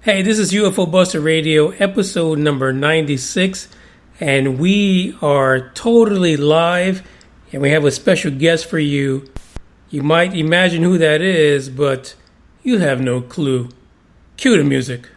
Hey, this is UFO Buster Radio, episode number 96, and we are totally live, and we have a special guest for you. You might imagine who that is, but you have no clue. Cue the music.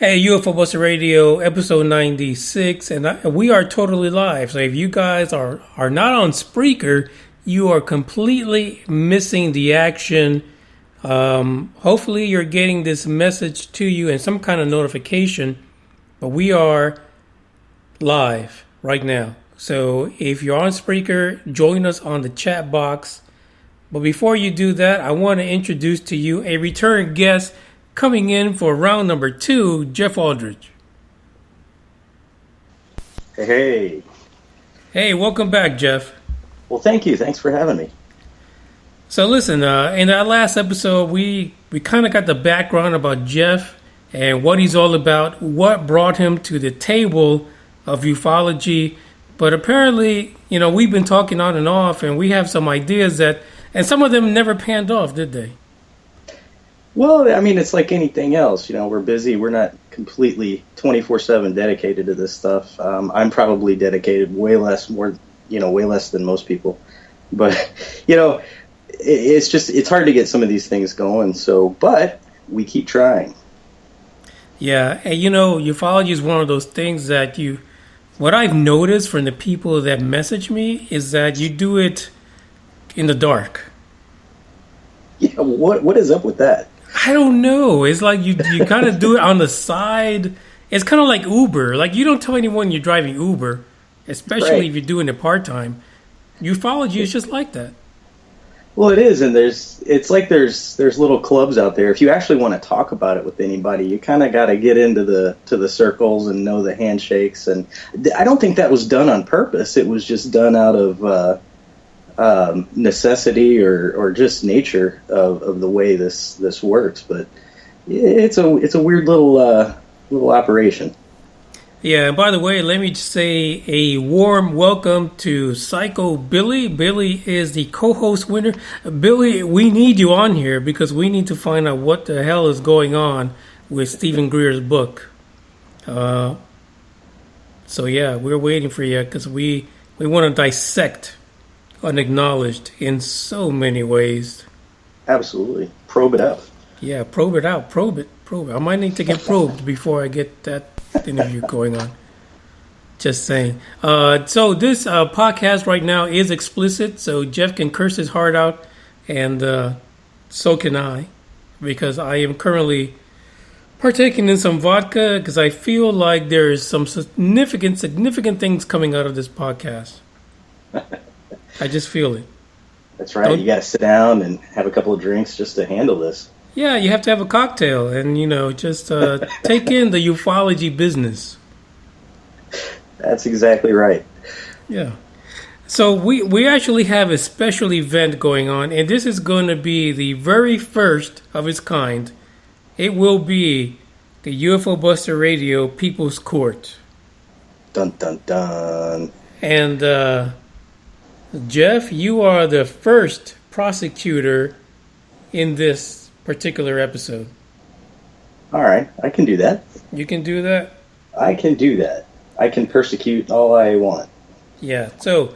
Hey, UFO Buster Radio, episode 96, and we are totally live. So if you guys are not on Spreaker, you are completely missing the action. Hopefully you're getting this message to you in some kind of notification, but we are live right now. So if you're on Spreaker, join us on the chat box. But before you do that, I want to introduce to you a return guest coming in for round number 2, Jeff Aldrich. Hey. Hey, welcome back, Jeff. Well, thank you. Thanks for having me. So listen, in our last episode, we kind of got the background about Jeff and what he's all about, what brought him to the table of ufology. But apparently, we've been talking on and off, and we have some ideas and some of them never panned off, did they? Well, I mean, it's like anything else. We're busy. We're not completely 24/7 dedicated to this stuff. I'm probably dedicated way less than most people. But, it's hard to get some of these things going. But we keep trying. Yeah. And, ufology is one of those things that what I've noticed from the people that message me is that you do it in the dark. Yeah. What is up with that? I don't know. It's like you kind of do it on the side. It's kind of like Uber. Like, you don't tell anyone you're driving Uber, especially if you're doing it part-time. Ufology is just like that. Well, it is, and there's little clubs out there. If you actually want to talk about it with anybody, you kind of got to get into the circles and know the handshakes. And I don't think that was done on purpose. It was just done out of necessity or just nature of the way this works. But it's a weird little operation. Yeah, and by the way, let me say a warm welcome to Psycho Billy. Billy is the co-host winner. Billy, we need you on here because we need to find out what the hell is going on with Stephen Greer's book. So yeah, we're waiting for you because we want to dissect Unacknowledged in so many ways. Absolutely. Probe it out. Yeah, probe it out. Probe it. I might need to get probed before I get that interview going on. Just saying. So this podcast right now is explicit, so Jeff can curse his heart out, and so can I, because I am currently partaking in some vodka, because I feel like there is some significant things coming out of this podcast. I just feel it. That's right. You got to sit down and have a couple of drinks just to handle this. Yeah, you have to have a cocktail and, just take in the ufology business. That's exactly right. Yeah. So we actually have a special event going on, and this is going to be the very first of its kind. It will be the UFO Buster Radio People's Court. Dun, dun, dun. And, Jeff, you are the first prosecutor in this particular episode. All right, I can do that. You can do that? I can do that. I can persecute all I want. Yeah, so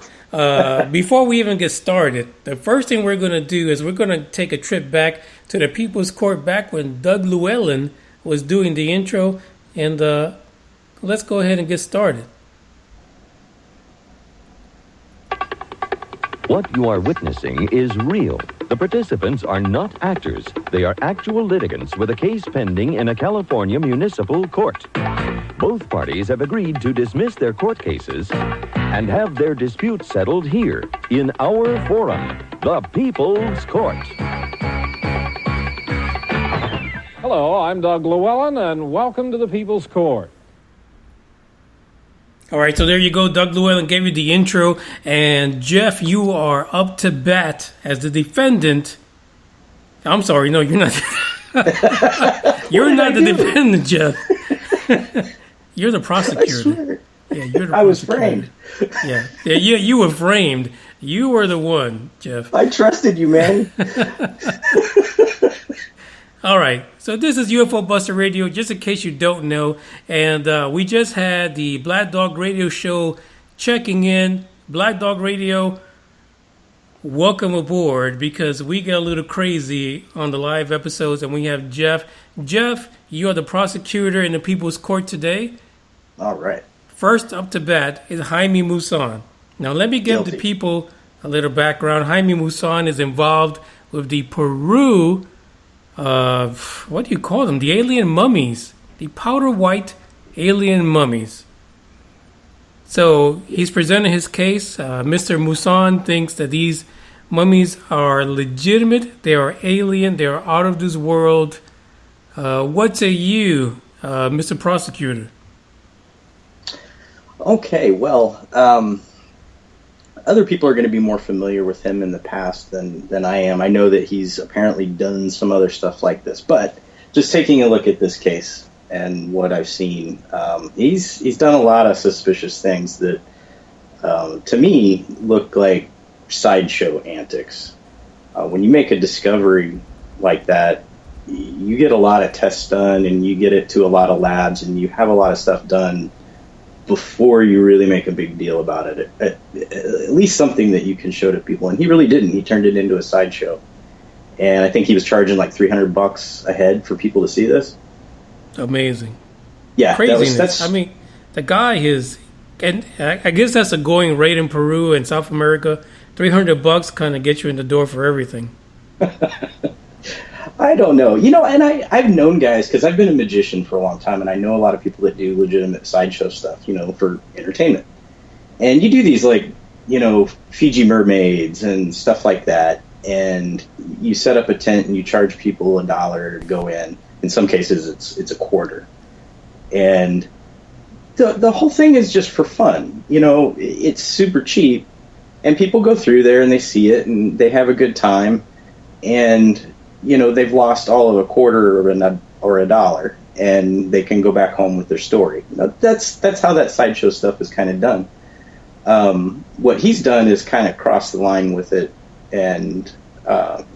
before we even get started, the first thing we're going to do is we're going to take a trip back to the People's Court back when Doug Llewellyn was doing the intro, and let's go ahead and get started. What you are witnessing is real. The participants are not actors. They are actual litigants with a case pending in a California municipal court. Both parties have agreed to dismiss their court cases and have their dispute settled here in our forum, the People's Court. Hello, I'm Doug Llewellyn, and welcome to the People's Court. All right, so there you go. Doug Llewellyn gave you the intro. And Jeff, you are up to bat as the defendant. I'm sorry, no, you're not. You're not the defendant, Jeff. You're the prosecutor. Yeah, you're the I was prosecutor. framed. Yeah, you were framed. You were the one, Jeff. I trusted you, man. All right, so this is UFO Buster Radio, just in case you don't know. And we just had the Black Dog Radio Show checking in. Black Dog Radio, welcome aboard, because we get a little crazy on the live episodes, and we have Jeff. Jeff, you are the prosecutor in the People's Court today. All right. First up to bat is Jaime Maussan. Now, let me give the people a little background. Jaime Maussan is involved with the Peru... what do you call them? The alien mummies. The powder white alien mummies. So he's presenting his case. Mr. Maussan thinks that these mummies are legitimate. They are alien. They are out of this world. What say you, Mr. Prosecutor? Okay, well, other people are going to be more familiar with him in the past than I am. I know that he's apparently done some other stuff like this, but just taking a look at this case and what I've seen, he's done a lot of suspicious things that, to me, look like sideshow antics. When you make a discovery like that, you get a lot of tests done, and you get it to a lot of labs, and you have a lot of stuff done before you really make a big deal about it. At least something that you can show to people. And he really didn't. He turned it into a sideshow. And I think he was charging like $300 a head for people to see this. Amazing. Yeah. Craziness. I mean, the guy is, and I guess that's a going rate in Peru and South America. $300 kind of gets you in the door for everything. I don't know. And I've known guys, because I've been a magician for a long time, and I know a lot of people that do legitimate sideshow stuff, for entertainment. And you do these, like, Fiji mermaids and stuff like that, and you set up a tent and you charge people $1 to go in. In some cases, it's a quarter. And the whole thing is just for fun. It's super cheap, and people go through there and they see it and they have a good time, and they've lost all of a quarter or $1, and they can go back home with their story. That's how that sideshow stuff is kind of done. What he's done is kind of cross the line with it and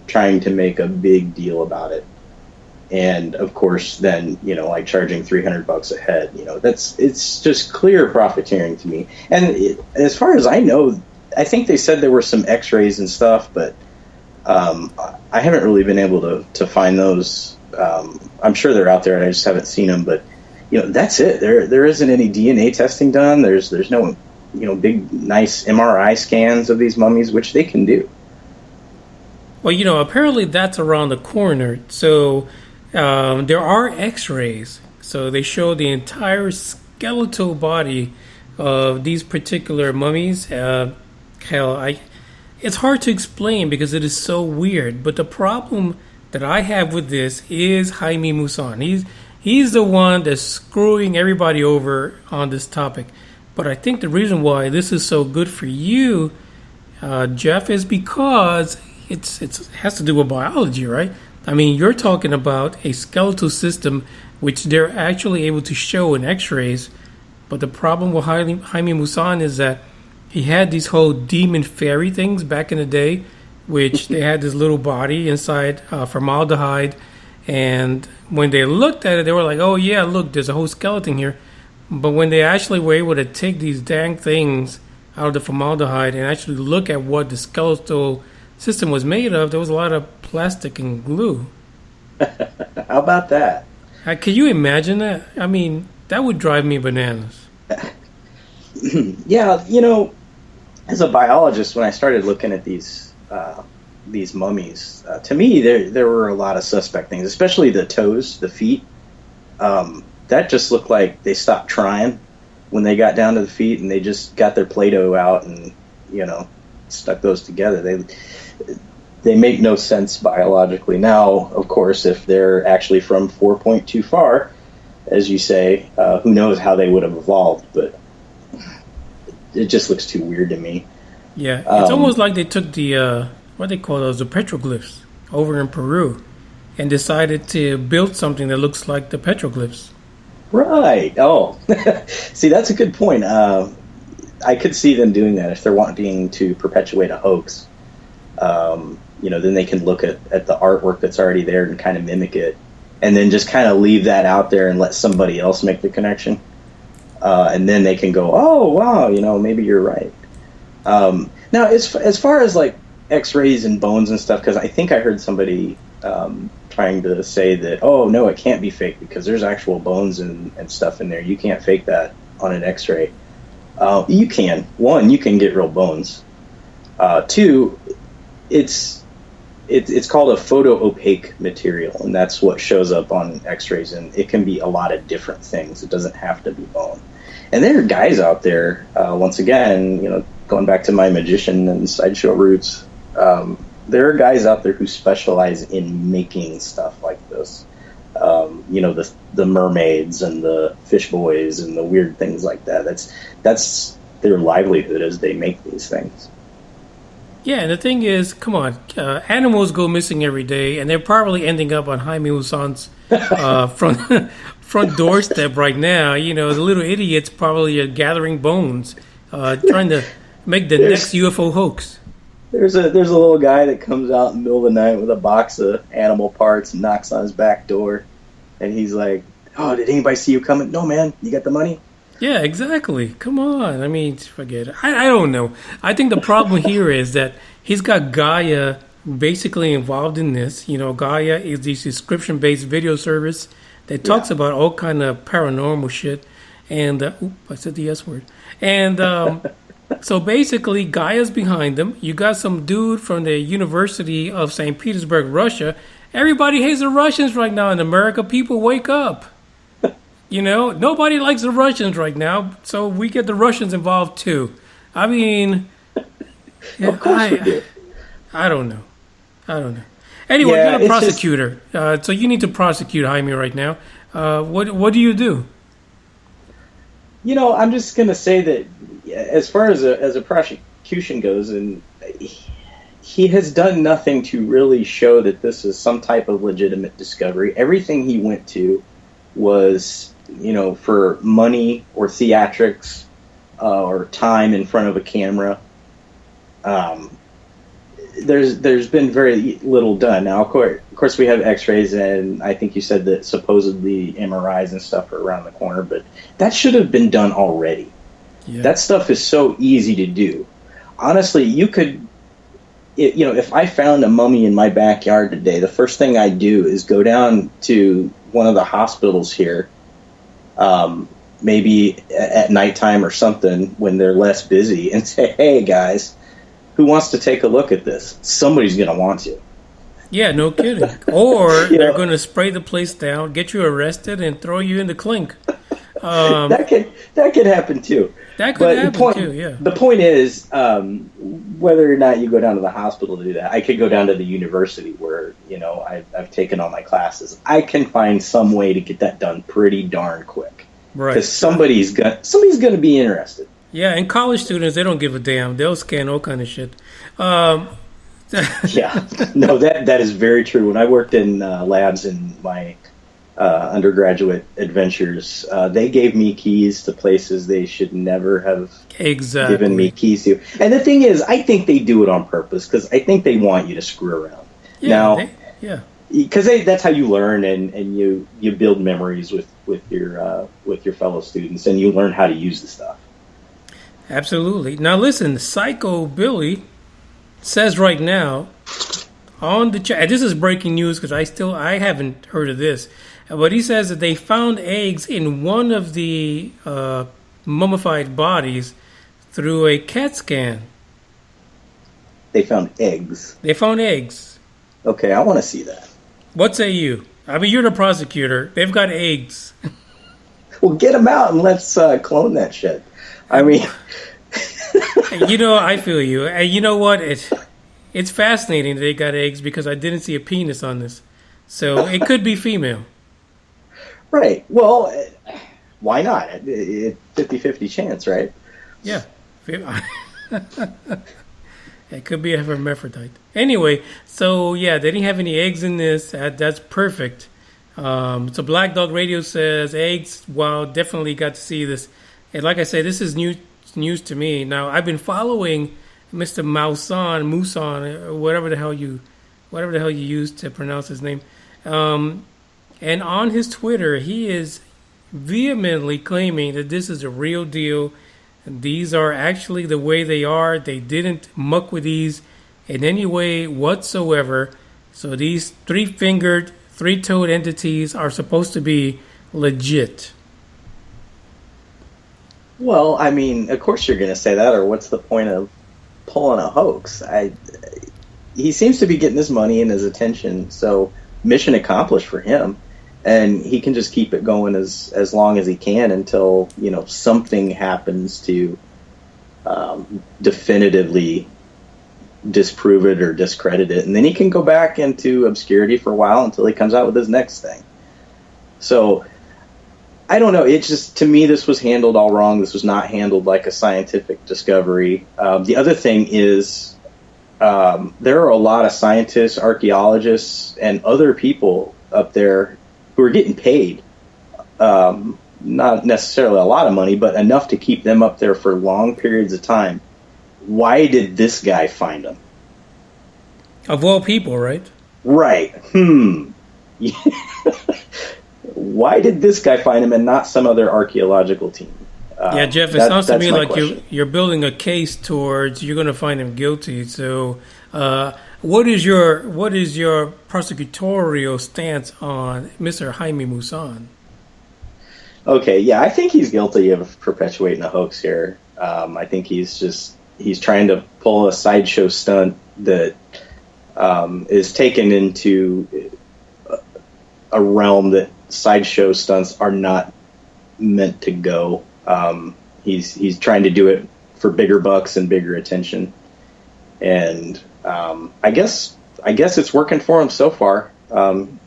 trying to make a big deal about it. And of course, then like charging $300 a head. It's just clear profiteering to me. And as far as I know, I think they said there were some X-rays and stuff, but I haven't really been able to find those. I'm sure they're out there, and I just haven't seen them. But that's it. There isn't any DNA testing done. There's no big nice MRI scans of these mummies, which they can do. Well, apparently that's around the corner. So there are X-rays. So they show the entire skeletal body of these particular mummies. It's hard to explain because it is so weird. But the problem that I have with this is Jaime Maussan. He's the one that's screwing everybody over on this topic. But I think the reason why this is so good for you, Jeff, is because it has to do with biology, right? I mean, you're talking about a skeletal system which they're actually able to show in X-rays. But the problem with Jaime Maussan is that he had these whole demon fairy things back in the day, which they had this little body inside formaldehyde. And when they looked at it, they were like, oh, yeah, look, there's a whole skeleton here. But when they actually were able to take these dang things out of the formaldehyde and actually look at what the skeletal system was made of, there was a lot of plastic and glue. How about that? Can you imagine that? I mean, that would drive me bananas. Yeah, as a biologist, when I started looking at these mummies, to me there were a lot of suspect things, especially the toes, the feet. That just looked like they stopped trying when they got down to the feet, and they just got their Play-Doh out and stuck those together. they make no sense biologically. Now, of course, if they're actually from 4.2 far, as you say, who knows how they would have evolved, but it just looks too weird to me. Yeah, it's almost like they took the, what they call those, the petroglyphs over in Peru and decided to build something that looks like the petroglyphs. Right. Oh, see, that's a good point. I could see them doing that if they're wanting to perpetuate a hoax. Then they can look at the artwork that's already there and kind of mimic it, and then just kind of leave that out there and let somebody else make the connection. And then they can go, oh, wow, maybe you're right. Now, as far as like X-rays and bones and stuff, because I think I heard somebody trying to say that, oh, no, it can't be fake because there's actual bones and stuff in there. You can't fake that on an X-ray. You can. One, you can get real bones. Two, it's called a photo-opaque material, and that's what shows up on X-rays, and it can be a lot of different things. It doesn't have to be bone. And there are guys out there, once again, going back to my magician and sideshow roots, there are guys out there who specialize in making stuff like this. The mermaids and the fish boys and the weird things like that. That's their livelihood as they make these things. Yeah, and the thing is, come on, animals go missing every day, and they're probably ending up on Jaime Maussan's front doorstep right now. The little idiots probably are gathering bones, trying to make the next UFO hoax. There's a little guy that comes out in the middle of the night with a box of animal parts and knocks on his back door, and he's like, "Oh, did anybody see you coming? No, man, you got the money?" Yeah, exactly. Come on. I mean, forget it. I don't know. I think the problem here is that he's got Gaia basically involved in this. Gaia is the subscription-based video service that talks about all kind of paranormal shit. And, I said the S word. And so basically, Gaia's behind them. You got some dude from the University of St. Petersburg, Russia. Everybody hates the Russians right now in America. People wake up. Nobody likes the Russians right now, so we get the Russians involved too. I mean, of course we do. I don't know. Anyway, you're a prosecutor, so you need to prosecute Jaime right now. What do you do? I'm just going to say that as far as a prosecution goes, and he has done nothing to really show that this is some type of legitimate discovery. Everything he went to was, for money or theatrics or time in front of a camera. There's been very little done. Now, of course, we have X-rays, and I think you said that supposedly MRIs and stuff are around the corner, but that should have been done already. Yeah. That stuff is so easy to do. Honestly, you could, if I found a mummy in my backyard today, the first thing I'd do is go down to one of the hospitals here, maybe at nighttime or something when they're less busy, and say, hey, guys, who wants to take a look at this? Somebody's going to want to. Yeah, no kidding. Or they're going to spray the place down, get you arrested, and throw you in the clink. That could happen too. That could happen too, yeah. The point is, whether or not you go down to the hospital to do that, I could go down to the university where, I've taken all my classes. I can find some way to get that done pretty darn quick. Right. Because somebody's going to be interested. Yeah, and college students, they don't give a damn. They'll scan all kind of shit. Yeah. No, that is very true. When I worked in labs in my undergraduate adventures, they gave me keys to places they should never have given me keys to. And the thing is, I think they do it on purpose because I think they want you to screw around. Yeah, because that's how you learn, and you build memories with your fellow students, and you learn how to use the stuff. Absolutely. Now listen, Psycho Billy says right now on the chat, this is breaking news because I haven't heard of this, but he says that they found eggs in one of the mummified bodies through a CAT scan. They found eggs? They found eggs. Okay, I want to see that. What say you? I mean, you're the prosecutor. They've got eggs. Well, get them out and let's clone that shit. I mean... I feel you. And you know what? It it's fascinating that they got eggs because I didn't see a penis on this. So it could be female. Right. Well, why not? 50-50 chance, right? Yeah. It could be a hermaphrodite. Anyway, so yeah, they didn't have any eggs in this. That's perfect. So Black Dog Radio says eggs. Wow, definitely got to see this. And like I said, this is news to me. Now I've been following Mr. Maussan, whatever the hell you used to pronounce his name. And on his Twitter, he is vehemently claiming that this is a real deal. These are actually the way they are. They didn't muck with these in any way whatsoever. So these three-fingered, three-toed entities are supposed to be legit. Well, I mean, of course you're going to say that, or what's the point of pulling a hoax? He seems to be getting his money and his attention, so mission accomplished for him. And he can just keep it going as long as he can until, something happens to definitively disprove it or discredit it. And then he can go back into obscurity for a while until he comes out with his next thing. So, I don't know. It's just, to me, this was handled all wrong. This was not handled like a scientific discovery. The other thing is there are a lot of scientists, archaeologists, and other people up there who are getting paid, not necessarily a lot of money, but enough to keep them up there for long periods of time. Why did this guy find them? Of all people, right? Right. Why did this guy find him and not some other archaeological team? Yeah, Jeff, it sounds to me like you're building a case towards you're going to find him guilty. So, what is your prosecutorial stance on Mr. Jaime Maussan? Okay, yeah, I think he's guilty of perpetuating a hoax here. I think he's trying to pull a sideshow stunt that is taken into a realm that sideshow stunts are not meant to go. He's trying to do it for bigger bucks and bigger attention, and I guess it's working for him so far.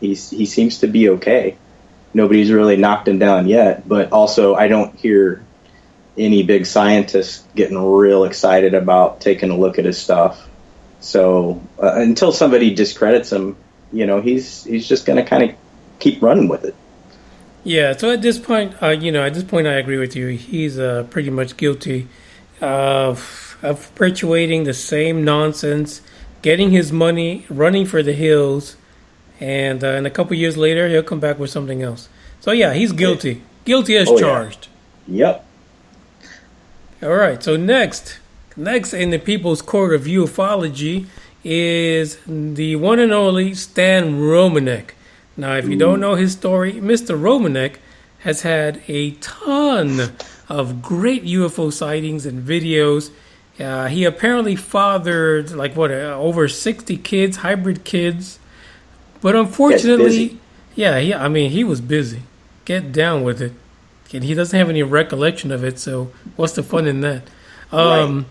He seems to be okay. Nobody's really knocked him down yet, but also I don't hear any big scientists getting real excited about taking a look at his stuff. So until somebody discredits him, he's just going to kind of keep running with it. Yeah, so at this point, I agree with you. He's pretty much guilty of perpetuating the same nonsense, getting his money, running for the hills, and a couple years later, he'll come back with something else. So yeah, he's guilty. Guilty as charged. Yeah. Yep. All right, so next in the People's Court of UFOlogy is the one and only Stan Romanek. Now, if you don't know his story, Mr. Romanek has had a ton of great UFO sightings and videos. He apparently fathered, over 60 kids, hybrid kids. But unfortunately, he was busy. Get down with it. And he doesn't have any recollection of it, so what's the fun in that? Right.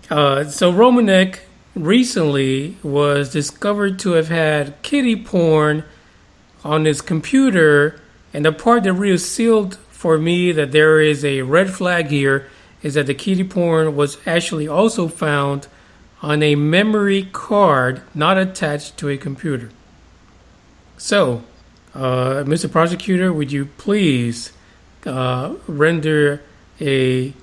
So Romanek recently was discovered to have had kiddie porn on his computer, and the part that really sealed for me that there is a red flag here is that the kiddie porn was actually also found on a memory card not attached to a computer. So, Mr. Prosecutor, would you please render a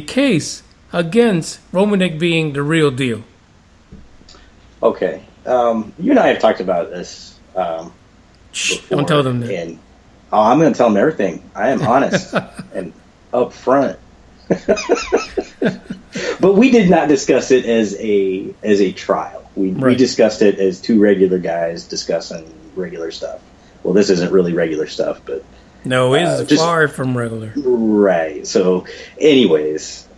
case against Romanek being the real deal? Okay. You and I have talked about this Shh, don't tell them that. And, I'm going to tell them everything. I am honest and upfront. But we did not discuss it as a trial. We discussed it as two regular guys discussing regular stuff. Well, this isn't really regular stuff, but no, it's just far from regular. Right. So, anyways,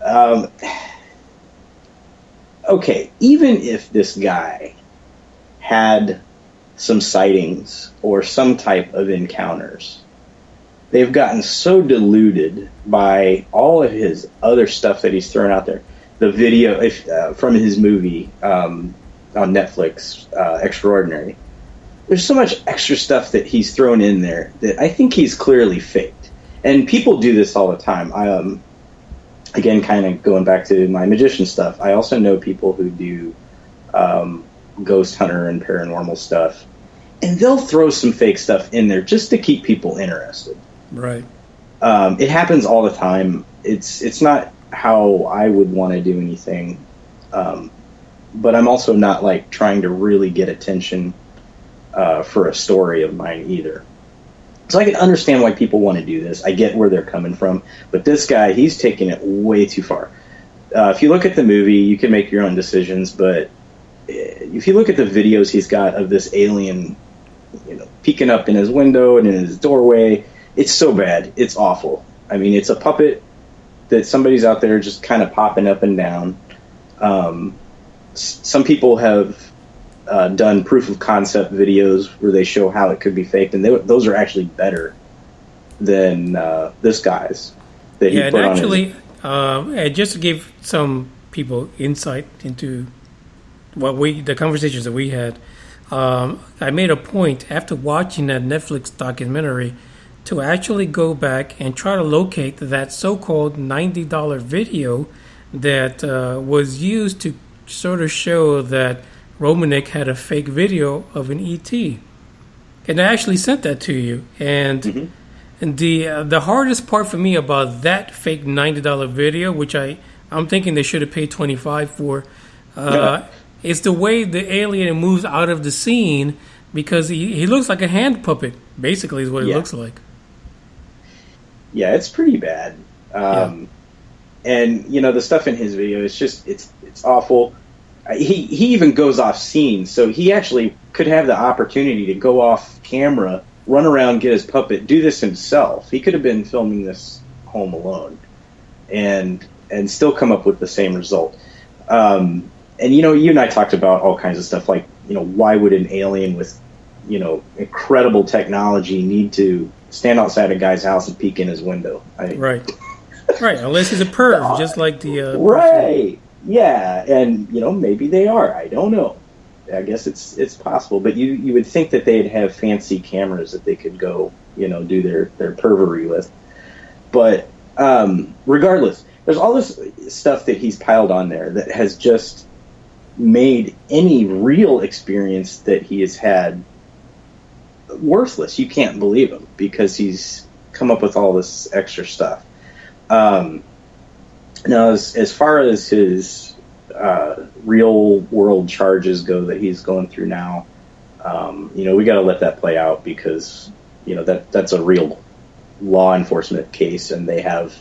okay. Even if this guy had some sightings or some type of encounters, they've gotten so diluted by all of his other stuff that he's thrown out there the video from his movie on Netflix, Extraordinary. There's so much extra stuff that he's thrown in there that I think he's clearly faked. And people do this all the time. Again, kind of going back to my magician stuff, I also know people who do ghost hunter and paranormal stuff, and they'll throw some fake stuff in there just to keep people interested. Right. It happens all the time. It's not how I would want to do anything, but I'm also not like trying to really get attention for a story of mine either. So I can understand why people want to do this. I get where they're coming from, but this guy, he's taking it way too far. If you look at the movie, you can make your own decisions, but if you look at the videos he's got of this alien, peeking up in his window and in his doorway, it's so bad. It's awful. I mean, it's a puppet that somebody's out there just kind of popping up and down. Some people have done proof of concept videos where they show how it could be faked, and those are actually better than this guy's that he put on his... just to give some people insight into the conversations that we had, I made a point after watching that Netflix documentary to actually go back and try to locate that so-called $90 video that was used to sort of show that Romanek had a fake video of an ET. And I actually sent that to you. And and the hardest part for me about that fake $90 video, which I'm thinking they should have paid $25 for, is the way the alien moves out of the scene, because he looks like a hand puppet, basically, is what it looks like. Yeah, it's pretty bad. And, the stuff in his video, it's awful. He even goes off scene, so he actually could have the opportunity to go off camera, run around, get his puppet, do this himself. He could have been filming this home alone and still come up with the same result. And, you and I talked about all kinds of stuff like, why would an alien with, incredible technology need to stand outside a guy's house and peek in his window? Right. Right, unless he's a perv, just like the... right. Yeah, and maybe they are. I don't know. I guess it's possible, but you would think that they'd have fancy cameras that they could go, do their pervery with. But regardless, there's all this stuff that he's piled on there that has just made any real experience that he has had worthless. You can't believe him because he's come up with all this extra stuff. Now, as far as his real world charges go that he's going through now, we got to let that play out because that's a real law enforcement case, and they have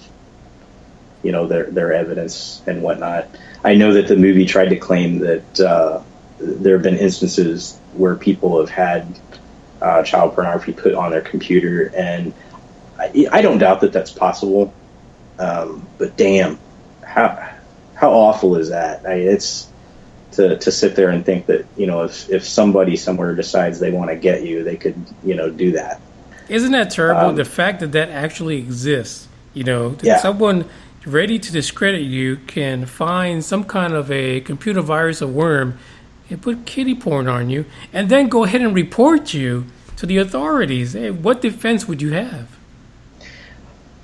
their evidence and whatnot. I know that the movie tried to claim that there have been instances where people have had child pornography put on their computer, and I don't doubt that that's possible. But damn, how awful is that? It's to sit there and think that if somebody somewhere decides they want to get you, they could do that. Isn't that terrible? The fact that actually exists, someone ready to discredit you can find some kind of a computer virus or worm and put kiddie porn on you, and then go ahead and report you to the authorities. Hey, what defense would you have?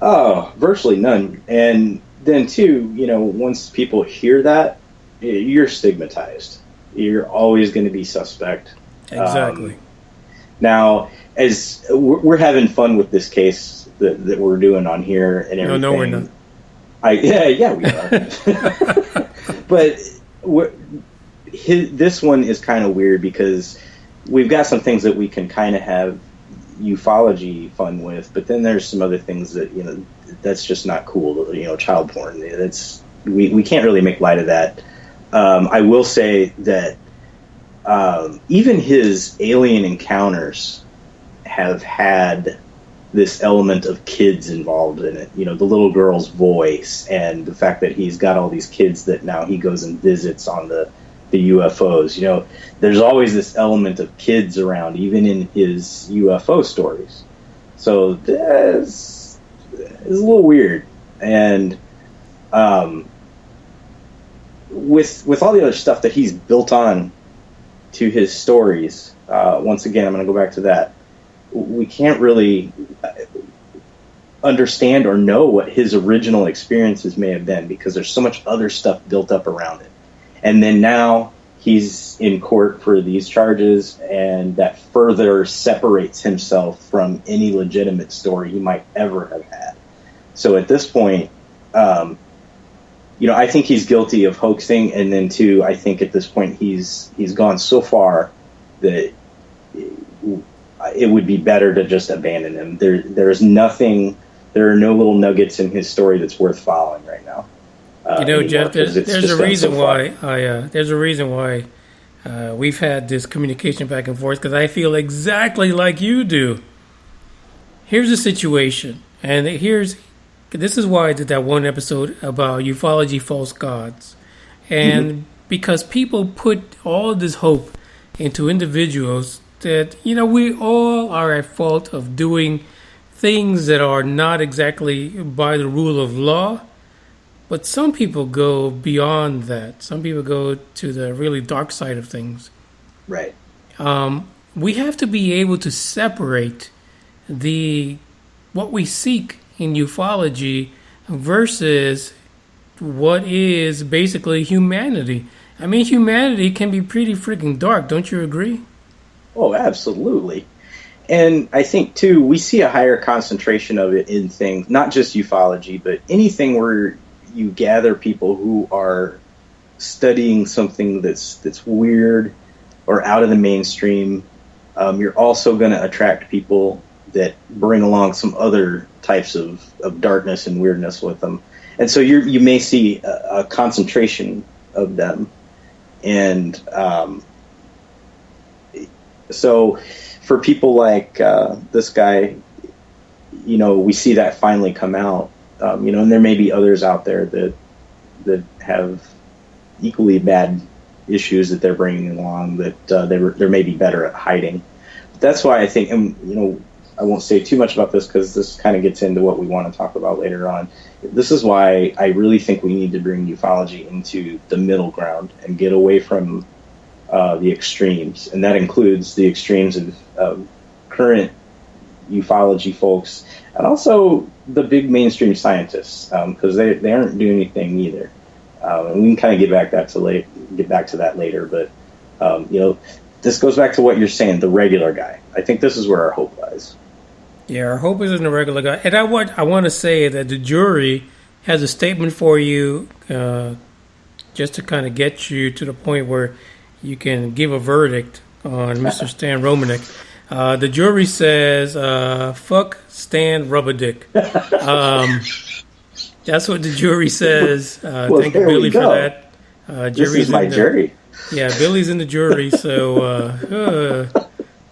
Oh, virtually none. And then, too, once people hear that, you're stigmatized. You're always going to be suspect. Exactly. Now, as we're having fun with this case that we're doing on here and everything. No, we're not. Yeah, we are. But this one is kind of weird because we've got some things that we can kind of have ufology fun with, but then there's some other things that that's just not cool. Child porn. We can't really make light of that. I will say that even his alien encounters have had this element of kids involved in it. The little girl's voice and the fact that he's got all these kids that now he goes and visits on the UFOs. There's always this element of kids around, even in his UFO stories. So this is a little weird. And with all the other stuff that he's built on to his stories, once again, I'm going to go back to that. We can't really understand or know what his original experiences may have been because there's so much other stuff built up around it. And then now he's in court for these charges, and that further separates himself from any legitimate story he might ever have had. So at this point, I think he's guilty of hoaxing, and then too, I think at this point he's gone so far that it would be better to just abandon him. There's nothing. There are no little nuggets in his story that's worth following right now. Jeff, there's a reason why there's a reason why we've had this communication back and forth, because I feel exactly like you do. Here's the situation, and this is why I did that one episode about ufology, false gods, and because people put all this hope into individuals that we all are at fault of doing things that are not exactly by the rule of law. But some people go beyond that. Some people go to the really dark side of things. Right. We have to be able to separate what we seek in ufology versus what is basically humanity. I mean, humanity can be pretty freaking dark. Don't you agree? Oh, absolutely. And I think, too, we see a higher concentration of it in things, not just ufology, but anything where you gather people who are studying something that's weird or out of the mainstream. You're also going to attract people that bring along some other types of darkness and weirdness with them. And so you may see a concentration of them. And so for people like this guy, we see that finally come out. And there may be others out there that have equally bad issues that they're bringing along that they're maybe better at hiding. But that's why I think, and I won't say too much about this because this kind of gets into what we want to talk about later on. This is why I really think we need to bring ufology into the middle ground and get away from the extremes, and that includes the extremes of current ufology folks, and also the big mainstream scientists, because they aren't doing anything either. And we can kind of get back to that later. But this goes back to what you're saying, the regular guy. I think this is where our hope lies. Yeah, our hope is in the regular guy. And I want to say that the jury has a statement for you, just to kind of get you to the point where you can give a verdict on Mr. Stan Romanek. The jury says, fuck Stan Rubberdick. That's what the jury says. Thank you, Billy, for that. This is my jury. Yeah, Billy's in the jury, so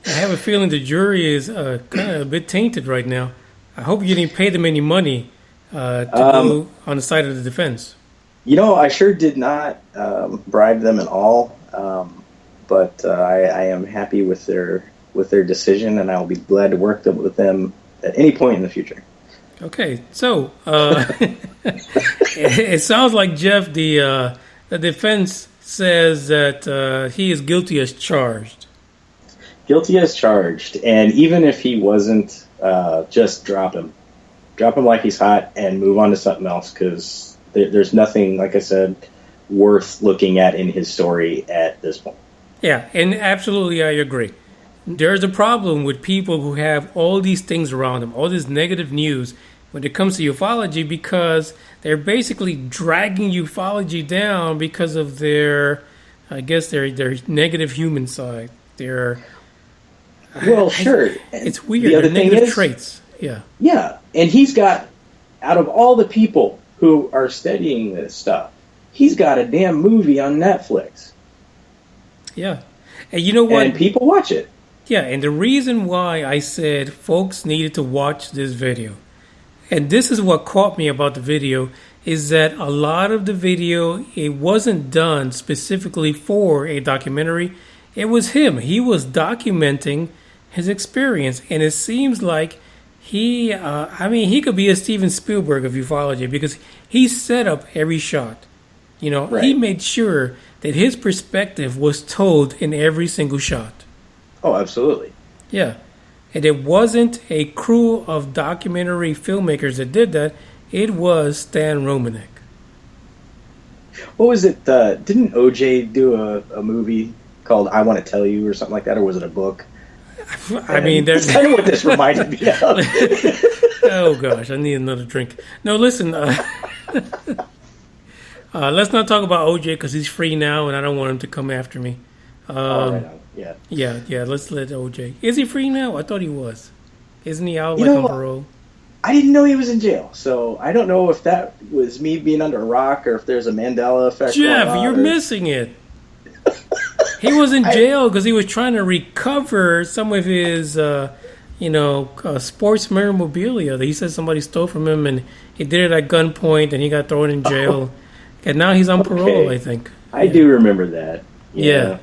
I have a feeling the jury is kind of a bit tainted right now. I hope you didn't pay them any money to go on the side of the defense. I sure did not bribe them at all, but I am happy with their decision, and I will be glad to work with them at any point in the future. Okay, so it sounds like Jeff, the defense says that he is guilty as charged. Guilty as charged, and even if he wasn't, just drop him like he's hot, and move on to something else, because there's nothing, like I said, worth looking at in his story at this point. Yeah, and absolutely, I agree. There's a problem with people who have all these things around them, all this negative news when it comes to ufology, because they're basically dragging ufology down because of their negative human side. Sure. It's weird. The other they're negative traits. Yeah. Yeah, and he's got, out of all the people who are studying this stuff, he's got a damn movie on Netflix. Yeah. And you know what? And people watch it. Yeah, and the reason why I said folks needed to watch this video, and this is what caught me about the video, is that a lot of the video, it wasn't done specifically for a documentary. It was him. He was documenting his experience, and it seems like he could be a Steven Spielberg of ufology, because he set up every shot. You know, Right. he made sure that his perspective was told in every single shot. Oh, absolutely. Yeah. And it wasn't a crew of documentary filmmakers that did that. It was Stan Romanek. What was it? Didn't OJ do a movie called I Want to Tell You or something like that? Or was it a book? I mean, there's... That's kind of what this reminded me of. Oh, gosh, I need another drink. No, listen. Let's not talk about OJ because he's free now, and I don't want him to come after me. All right. Yeah. Yeah. Let's let OJ. Is he free now? I thought he was. Isn't he out You like know, on parole? I didn't know he was in jail, so I don't know if that was me being under a rock or if there's a Mandela effect. Jeff, you're missing it. He was in jail because he was trying to recover some of his, sports memorabilia that he said somebody stole from him, and he did it at gunpoint, and he got thrown in jail. And now he's on parole, I think. I do remember that. Yeah.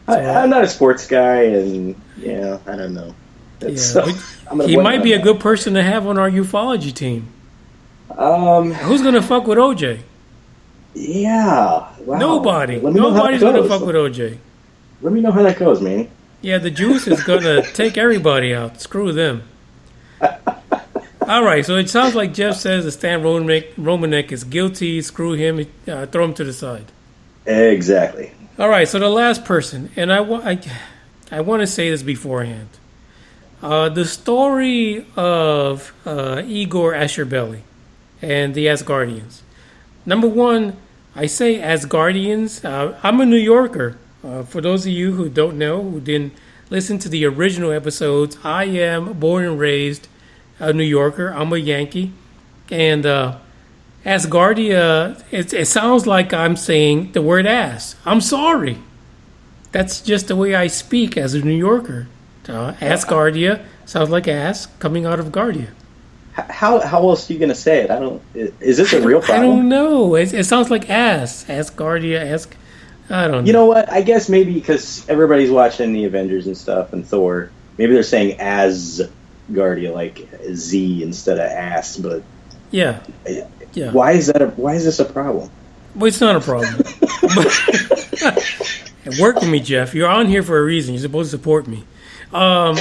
I'm not a sports guy, and I don't know. He might be a good person to have on our ufology team. Who's gonna fuck with OJ? Yeah. Wow. Nobody. Nobody's gonna fuck with OJ. Let me know how that goes, man. Yeah, the juice is gonna take everybody out. Screw them. All right, so it sounds like Jeff says that Stan Romanek is guilty. Screw him. Throw him to the side. Exactly. All right, so the last person, and I want to say this beforehand. The story of Igor Ashurbeyli and the Asgardians. Number one, I say Asgardians. I'm a New Yorker. For those of you who don't know, who didn't listen to the original episodes, I am born and raised a New Yorker. I'm a Yankee. And Asgardia, it sounds like I'm saying the word ass. I'm sorry. That's just the way I speak as a New Yorker. Asgardia sounds like ass coming out of Guardia. How else are you going to say it? Is this a real problem? I don't know. It sounds like ass. Asgardia, I don't know. You know what? I guess maybe because everybody's watching the Avengers and stuff and Thor, maybe they're saying Asgardia, like Z instead of ass, but... Yeah. Why is this a problem? Well, it's not a problem. Work with me, Jeff. You're on here for a reason. You're supposed to support me. So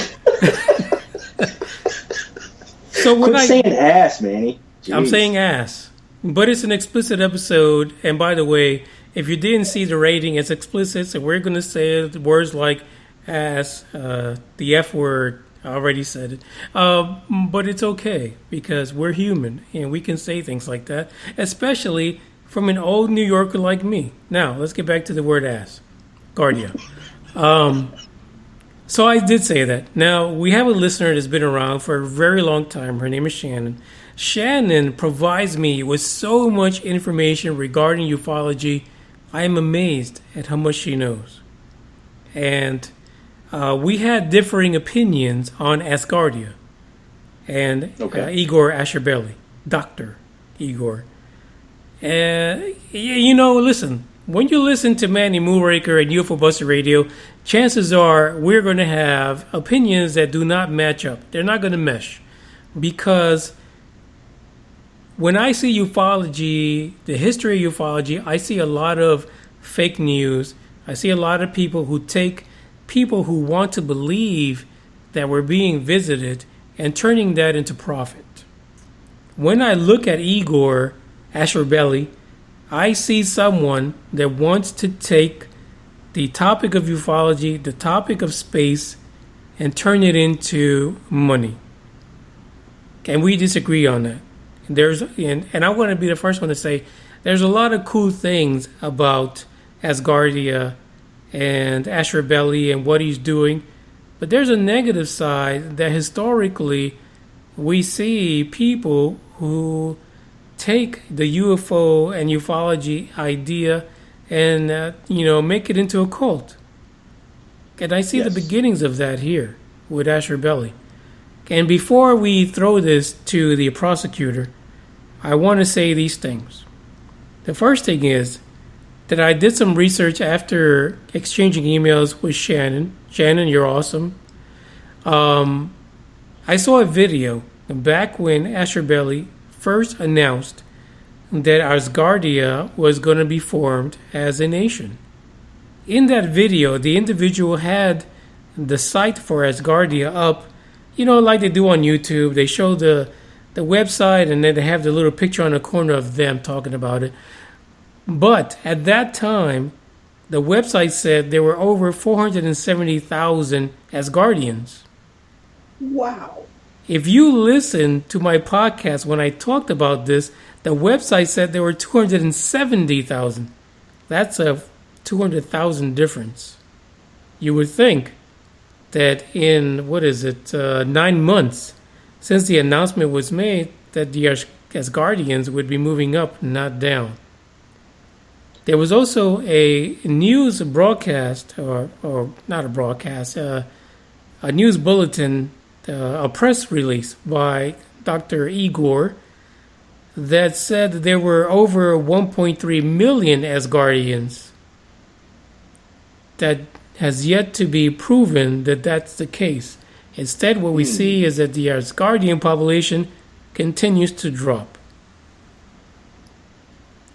Quit saying ass, Manny. Jeez. I'm saying ass. But it's an explicit episode. And by the way, if you didn't see the rating, it's explicit. So we're going to say words like ass, the F word. I already said it. But it's okay because we're human and we can say things like that, especially from an old New Yorker like me. Now, let's get back to the word ass. Guardia. So I did say that. Now, we have a listener that's been around for a very long time. Her name is Shannon. Shannon provides me with so much information regarding ufology. I am amazed at how much she knows. And we had differing opinions on Asgardia and Igor Ashurbeyli, Dr. Igor. Listen, when you listen to Manny Moonraker and UFO Buster Radio, chances are we're going to have opinions that do not match up. They're not going to mesh. Because when I see ufology, the history of ufology, I see a lot of fake news. I see a lot of people who take people who want to believe that we're being visited and turning that into profit. When I look at Igor Ashurbeyli, I see someone that wants to take the topic of ufology, the topic of space, and turn it into money. And we disagree on that. And I want to be the first one to say there's a lot of cool things about Asgardia and Ashurbeyli and what he's doing. But there's a negative side that historically we see people who take the UFO and ufology idea and, make it into a cult. And I see the beginnings of that here with Ashurbeyli. And before we throw this to the prosecutor, I want to say these things. The first thing is that I did some research after exchanging emails with Shannon. Shannon, you're awesome. I saw a video back when Ashurbeyli first announced that Asgardia was going to be formed as a nation. In that video, the individual had the site for Asgardia up, like they do on YouTube. They show the website, and then they have the little picture on the corner of them talking about it. But at that time, the website said there were over 470,000 Asgardians. Wow. If you listen to my podcast when I talked about this, the website said there were 270,000. That's a 200,000 difference. You would think that in, 9 months since the announcement was made, that the Asgardians would be moving up, not down. There was also a news broadcast, or not a broadcast, a news bulletin, a press release by Dr. Igor that said there were over 1.3 million Asgardians. That has yet to be proven that that's the case. Instead, what we see is that the Asgardian population continues to drop.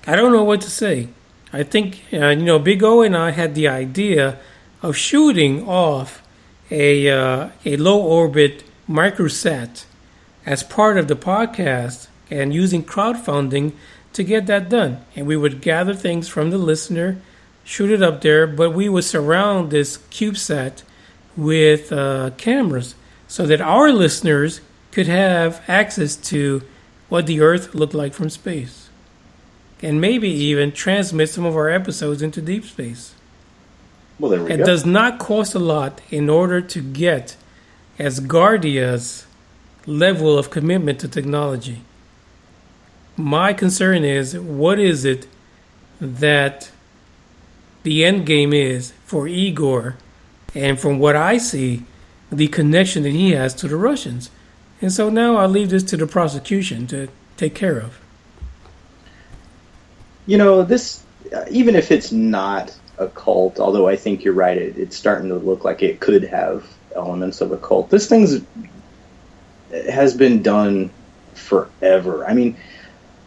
I don't know what to say. I think, Big O and I had the idea of shooting off a low-orbit microsat as part of the podcast and using crowdfunding to get that done. And we would gather things from the listener, shoot it up there, but we would surround this CubeSat with cameras so that our listeners could have access to what the Earth looked like from space. And maybe even transmit some of our episodes into deep space. Well, there we go. It does not cost a lot in order to get Asgardia's level of commitment to technology. My concern is, what is it that the end game is for Igor, and from what I see, the connection that he has to the Russians. And so now I'll leave this to the prosecution to take care of. This, even if it's not a cult, although I think you're right, it's starting to look like it could have elements of a cult. This thing has been done forever. I mean,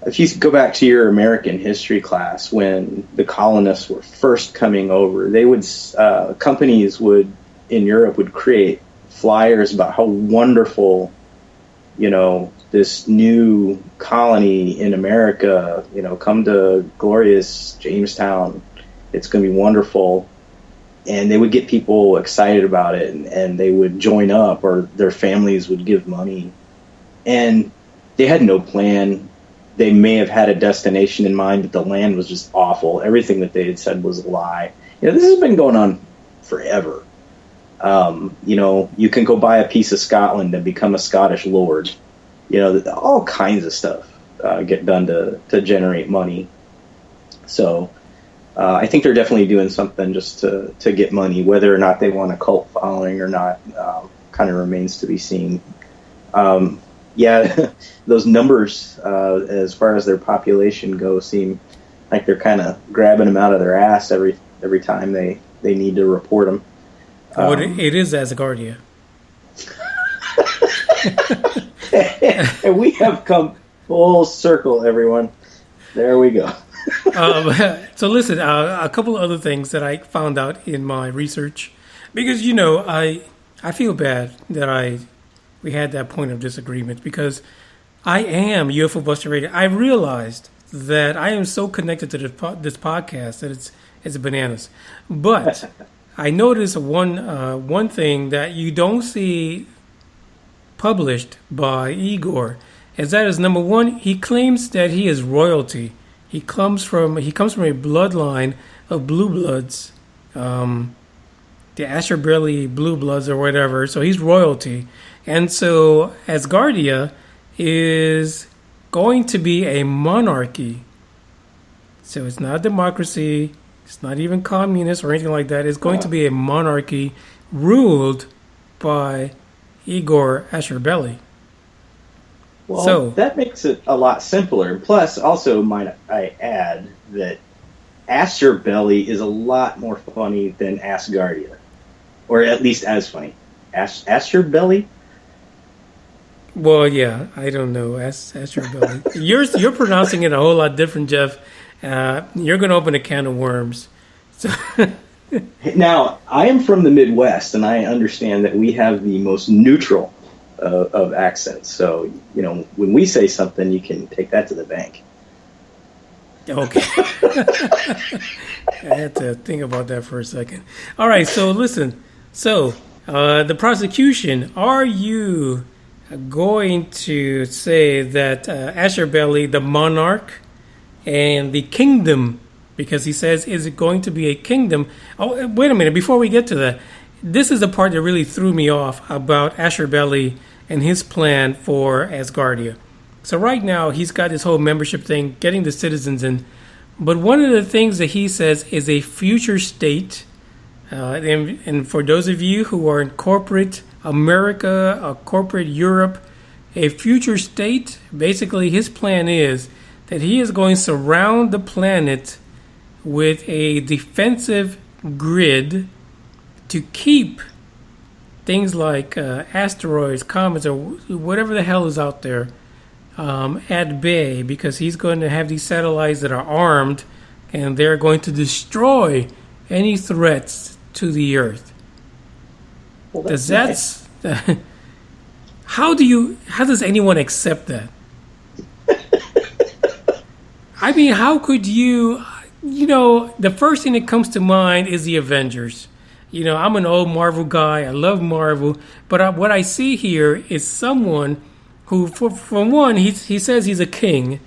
if you go back to your American history class, when the colonists were first coming over, they would companies in Europe would create flyers about how wonderful, this new colony in America, come to glorious Jamestown. It's going to be wonderful. And they would get people excited about it, and they would join up, or their families would give money. And they had no plan. They may have had a destination in mind, but the land was just awful. Everything that they had said was a lie. This has been going on forever. You can go buy a piece of Scotland and become a Scottish lord. All kinds of stuff get done to generate money. So I think they're definitely doing something just to get money. Whether or not they want a cult following or not kind of remains to be seen. Those numbers, as far as their population goes, seem like they're kind of grabbing them out of their ass every time they need to report them. It is Asgardia. And we have come full circle, everyone. There we go. So listen, a couple of other things that I found out in my research, because I feel bad that we had that point of disagreement, because I am UFO Buster Radio. I realized that I am so connected to this podcast that it's bananas. But I noticed one thing that you don't see published by Igor, is that number one, he claims that he is royalty. He comes from a bloodline of blue bloods, the Ashurbeyli blue bloods or whatever. So he's royalty, and so Asgardia is going to be a monarchy. So it's not a democracy. It's not even communist or anything like that. It's going to be a monarchy ruled by Igor Ashurbeyli. Well, so that makes it a lot simpler. Plus, also, might I add that Ashurbeyli is a lot more funny than Asgardia, or at least as funny. Ashurbeyli? Well, yeah, I don't know. Ashurbeyli. You're pronouncing it a whole lot different, Jeff. You're going to open a can of worms. So Now, I am from the Midwest, and I understand that we have the most neutral of accents. So, when we say something, you can take that to the bank. Okay. I had to think about that for a second. All right, so listen. So, the prosecution, are you going to say that Ashurbeyli, the monarch, and the kingdom, because he says, is it going to be a kingdom? Oh, wait a minute, before we get to that, this is the part that really threw me off about Ashurbeyli and his plan for Asgardia. So right now, he's got this whole membership thing, getting the citizens in. But one of the things that he says is a future state. And for those of you who are in corporate America, corporate Europe, a future state, basically his plan is that he is going to surround the planet with a defensive grid to keep things like asteroids, comets, or whatever the hell is out there at bay, because he's going to have these satellites that are armed and they're going to destroy any threats to the Earth. Well, nice. How does anyone accept that? I mean, how could you, the first thing that comes to mind is the Avengers. I'm an old Marvel guy. I love Marvel. But what I see here is someone who, for one, he says he's a king.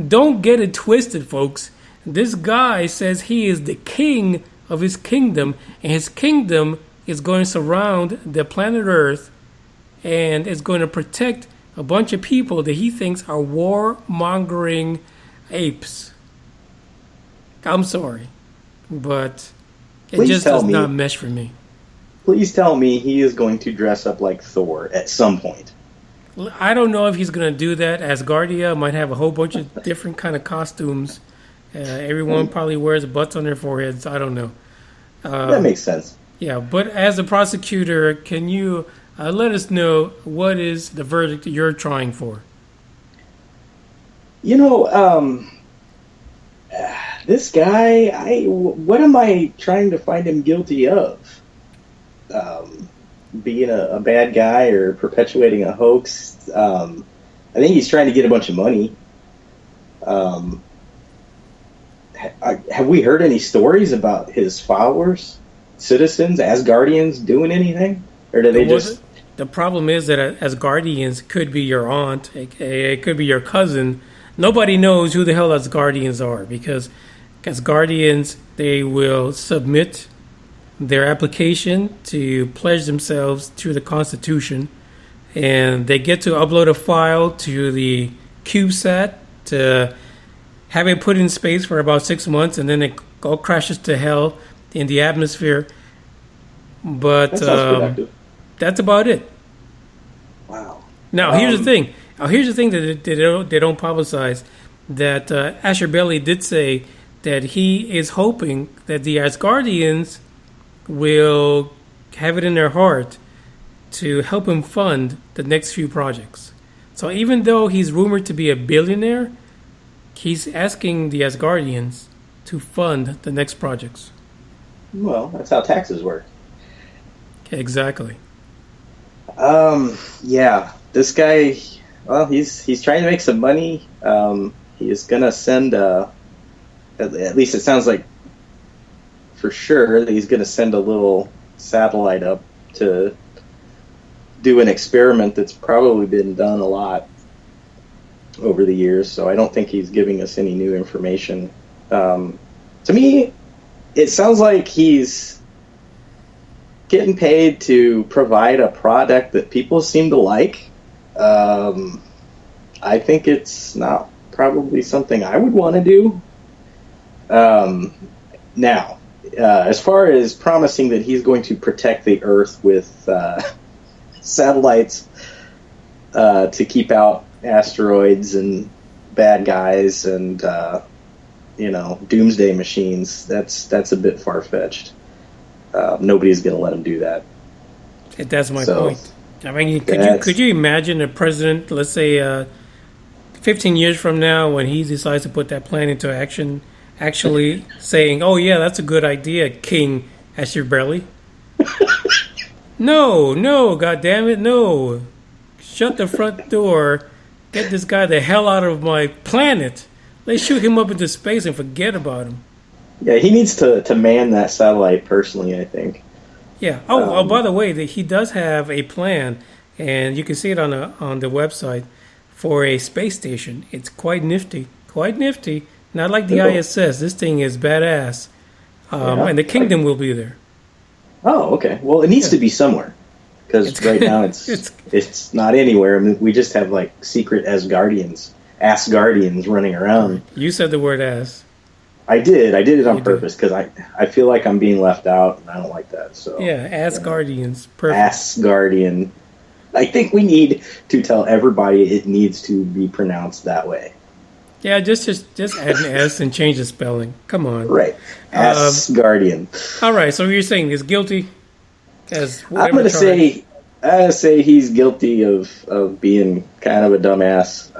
Don't get it twisted, folks. This guy says he is the king of his kingdom, and his kingdom is going to surround the planet Earth and is going to protect a bunch of people that he thinks are war-mongering apes. I'm sorry, but it just does not mesh for me. Please tell me he is going to dress up like Thor at some point. I don't know if he's going to do that. Asgardia might have a whole bunch of different kind of costumes. Everyone probably wears butts on their foreheads. I don't know. That makes sense. Yeah, but as a prosecutor, can you let us know what is the verdict you're trying for? This guy, what am I trying to find him guilty of? Being a bad guy or perpetuating a hoax? I think he's trying to get a bunch of money. Have we heard any stories about his followers, citizens, Asgardians doing anything? Or do they just... The problem is that Asgardians could be your aunt, it could be your cousin. Nobody knows who the hell Asgardians are, because Asgardians, they will submit their application to pledge themselves to the Constitution, and they get to upload a file to the CubeSat to have it put in space for about 6 months, and then it all crashes to hell in the atmosphere. But that's about it. Wow. Now, here's the thing. Here's the thing that they don't publicize, that Ashurbeyli did say that he is hoping that the Asgardians will have it in their heart to help him fund the next few projects. So even though he's rumored to be a billionaire, he's asking the Asgardians to fund the next projects. Well, that's how taxes work. Exactly. Yeah, this guy, well, he's trying to make some money. He is going to send, at least it sounds like for sure, that he's going to send a little satellite up to do an experiment that's probably been done a lot over the years, so I don't think he's giving us any new information. To me, it sounds like he's getting paid to provide a product that people seem to like. I think it's not probably something I would want to do. Now, as far as promising that he's going to protect the Earth with satellites to keep out asteroids and bad guys and doomsday machines, that's a bit far-fetched. Nobody's going to let him do that. That's my point. I mean, could you imagine a president, let's say 15 years from now, when he decides to put that plan into action, actually saying, "Oh yeah, that's a good idea, King Ashurbeyli"? No, God damn it, no! Shut the front door. Get this guy the hell out of my planet. Let's shoot him up into space and forget about him. Yeah, he needs to man that satellite personally, I think. Yeah. Oh, by the way, he does have a plan, and you can see it on the website for a space station. It's quite nifty. Quite nifty. Not like the ISS. This thing is badass. And the kingdom will be there. Oh, okay. Well, it needs to be somewhere, because right now it's not anywhere. I mean, we just have like secret Asgardians running around. You said the word ass. I did it on purpose because I feel like I'm being left out, and I don't like that. So yeah, Asgardians, perfect. Asgardian. I think we need to tell everybody it needs to be pronounced that way. Yeah, just add an S and change the spelling. Come on. Right, Asgardian. All right, so you're saying he's guilty? I'm gonna say he's guilty of being kind of a dumbass.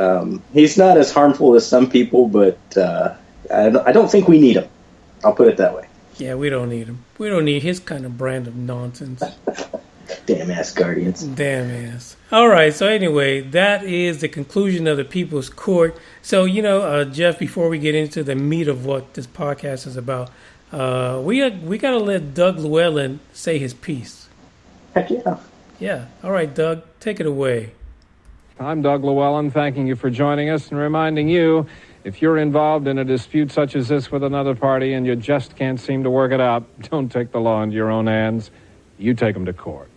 He's not as harmful as some people, but I don't think we need him. I'll put it that way. Yeah, we don't need him. We don't need his kind of brand of nonsense. Damn ass Guardians. Damn ass. All right, so anyway, that is the conclusion of the People's Court. So, Jeff, before we get into the meat of what this podcast is about, we got to let Doug Llewellyn say his piece. Heck yeah. Yeah. All right, Doug, take it away. I'm Doug Llewellyn, thanking you for joining us and reminding you, if you're involved in a dispute such as this with another party and you just can't seem to work it out, don't take the law into your own hands. You take them to court.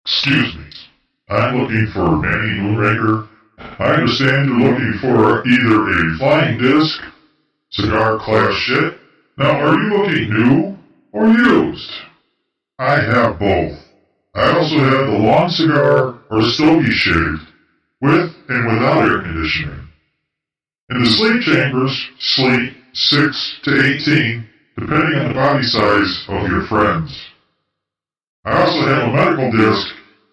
Excuse me. I'm looking for Manny Moonraker. I understand you're looking for either a flying disc, cigar-class shit. Now, are you looking new or used? I have both. I also have the long cigar or stogie shave, with and without air conditioning. In the sleep chambers, sleep 6 to 18, depending on the body size of your friends. I also have a medical disc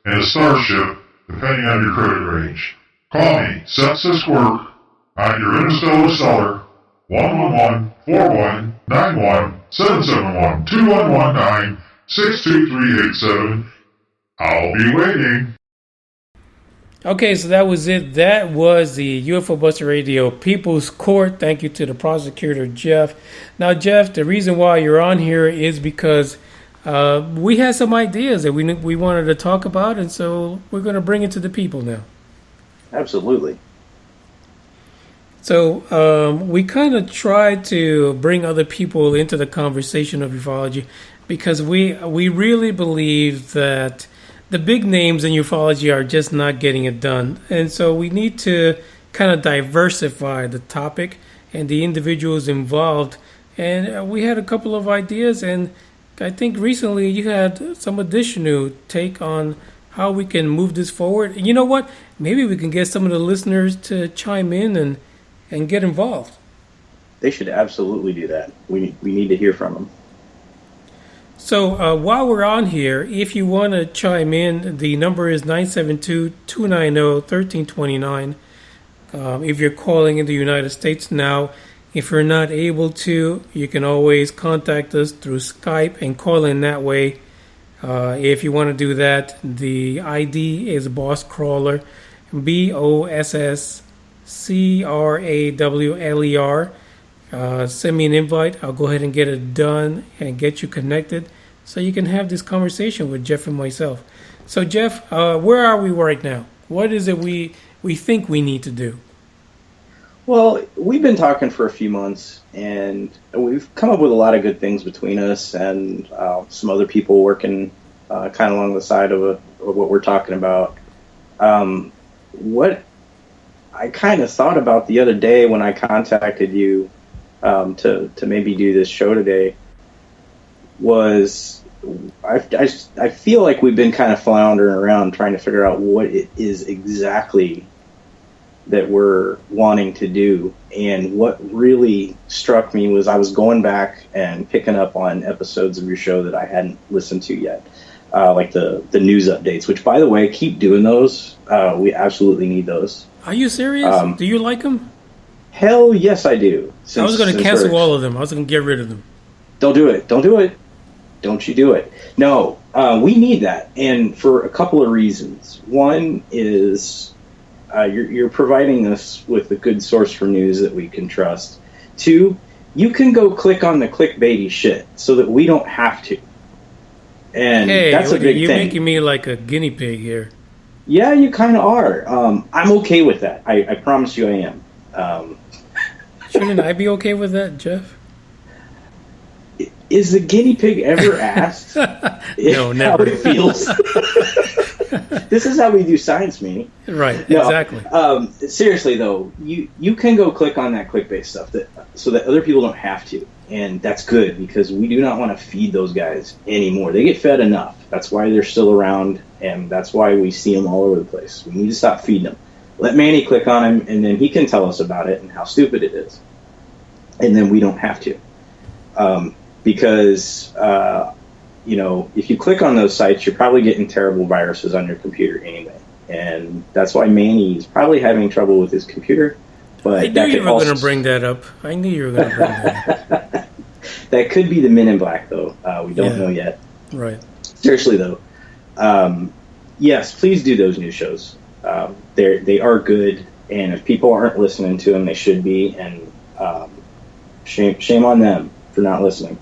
and a starship, depending on your credit range. Call me, Seth Squirk, on your interstellar stellar, 111-419-771-2119-62387. I'll be waiting. Okay, so that was it. That was the UFO Buster Radio People's Court. Thank you to the prosecutor, Jeff. Now, Jeff, the reason why you're on here is because we had some ideas that we wanted to talk about, and so we're going to bring it to the people now. Absolutely. So we kind of tried to bring other people into the conversation of ufology because we really believe that the big names in ufology are just not getting it done. And so we need to kind of diversify the topic and the individuals involved. And we had a couple of ideas, and I think recently you had some additional take on how we can move this forward. And you know what? Maybe we can get some of the listeners to chime in and get involved. They should absolutely do that. We need to hear from them. So while we're on here, if you want to chime in, the number is 972-290-1329. If you're calling in the United States now, if you're not able to, you can always contact us through Skype and call in that way. If you want to do that, the ID is bosscrawler, BOSSCRAWLER. Send me an invite. I'll go ahead and get it done and get you connected so you can have this conversation with Jeff and myself. So, Jeff, where are we right now? What is it we think we need to do? Well, we've been talking for a few months, and we've come up with a lot of good things between us and some other people working kind of along the side of what we're talking about. What I kind of thought about the other day when I contacted you to maybe do this show today was I feel like we've been kind of floundering around trying to figure out what it is exactly that we're wanting to do. And what really struck me was I was going back and picking up on episodes of your show that I hadn't listened to yet, like the news updates, which, by the way, keep doing those. We absolutely need those. Are you serious? Do you like them? Hell yes, I do. I was going to cancel all of them. I was going to get rid of them. Don't do it. Don't do it. Don't you do it. No, we need that. And for a couple of reasons. One is you're providing us with a good source for news that we can trust. Two, you can go click on the clickbaity shit so that we don't have to. And that's a big thing. You're making me like a guinea pig here. Yeah, you kind of are. I'm okay with that. I promise you I am. Shouldn't I be okay with that, Jeff? Is the guinea pig ever asked no, never. how it feels? This is how we do science, meaning. Right, no, exactly. Seriously, though, you can go click on that clickbait stuff so that other people don't have to. And that's good, because we do not want to feed those guys anymore. They get fed enough. That's why they're still around, and that's why we see them all over the place. We need to stop feeding them. Let Manny click on him, and then he can tell us about it and how stupid it is. And then we don't have to. Because, if you click on those sites, you're probably getting terrible viruses on your computer anyway. And that's why Manny's probably having trouble with his computer. But I knew you were going to bring that up. I knew you were going to bring that up. That could be the Men in Black, though. We don't know yet. Right. Seriously, though, yes, please do those news shows. They are good, and if people aren't listening to them, they should be. And shame on them for not listening.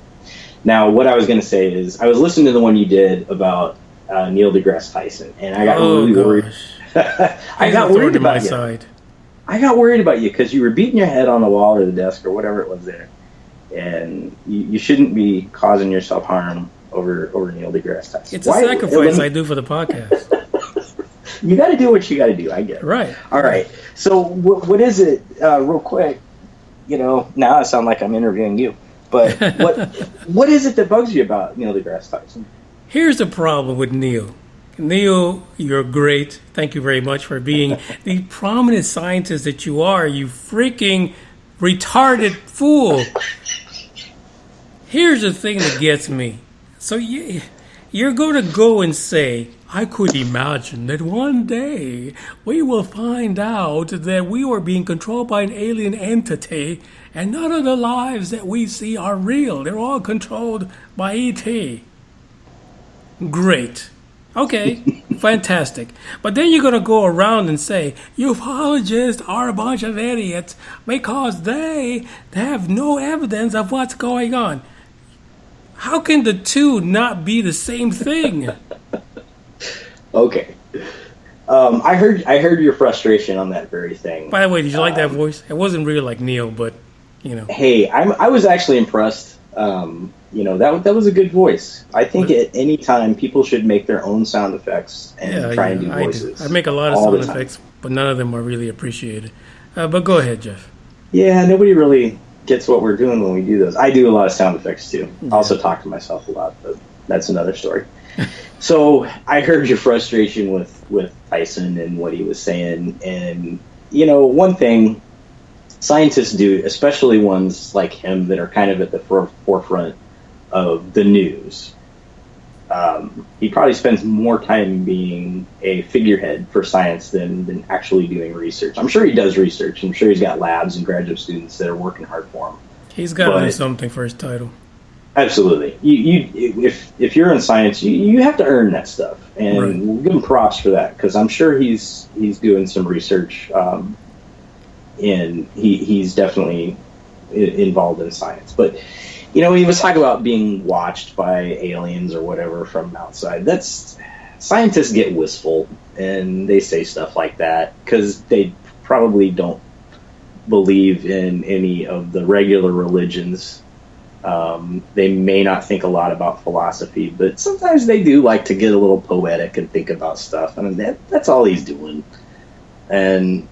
Now, what I was going to say is, I was listening to the one you did about Neil deGrasse Tyson, and I got really worried. I got worried about you. I got worried about you because you were beating your head on the wall or the desk or whatever it was there, and you shouldn't be causing yourself harm over Neil deGrasse Tyson. It's a sacrifice I do for the podcast. You got to do what you got to do. I get it. Right. All right. So what is it, real quick? Now I sound like I'm interviewing you. But what is it that bugs you about Neil deGrasse Tyson? Here's the problem with Neil. Neil, you're great. Thank you very much for being the prominent scientist that you are, you freaking retarded fool. Here's the thing that gets me. So you're going to go and say, I could imagine that one day we will find out that we were being controlled by an alien entity and none of the lives that we see are real. They're all controlled by E.T. Great. Okay, fantastic. But then you're going to go around and say, ufologists are a bunch of idiots because they have no evidence of what's going on. How can the two not be the same thing? Okay. I heard your frustration on that very thing. By the way, did you like that voice? It wasn't really like Neil, but, Hey, I was actually impressed. That was a good voice. I think at any time people should make their own sound effects and try and do voices. I make a lot of sound effects, but none of them are really appreciated. But go ahead, Jeff. Yeah, nobody really gets what we're doing when we do those. I do a lot of sound effects too. I also talk to myself a lot, but that's another story. So I heard your frustration with Tyson and what he was saying. And, one thing scientists do, especially ones like him that are kind of at the forefront of the news, he probably spends more time being a figurehead for science than actually doing research. I'm sure he does research. I'm sure he's got labs and graduate students that are working hard for him. He's got to do something for his title. Absolutely. If you're in science, you have to earn that stuff, and we'll give him props for that, because I'm sure he's doing some research, and he's definitely involved in science. But he was talking about being watched by aliens or whatever from outside. Scientists get wistful and they say stuff like that because they probably don't believe in any of the regular religions They may not think a lot about philosophy, but sometimes they do like to get a little poetic and think about stuff. I mean, that's all he's doing. And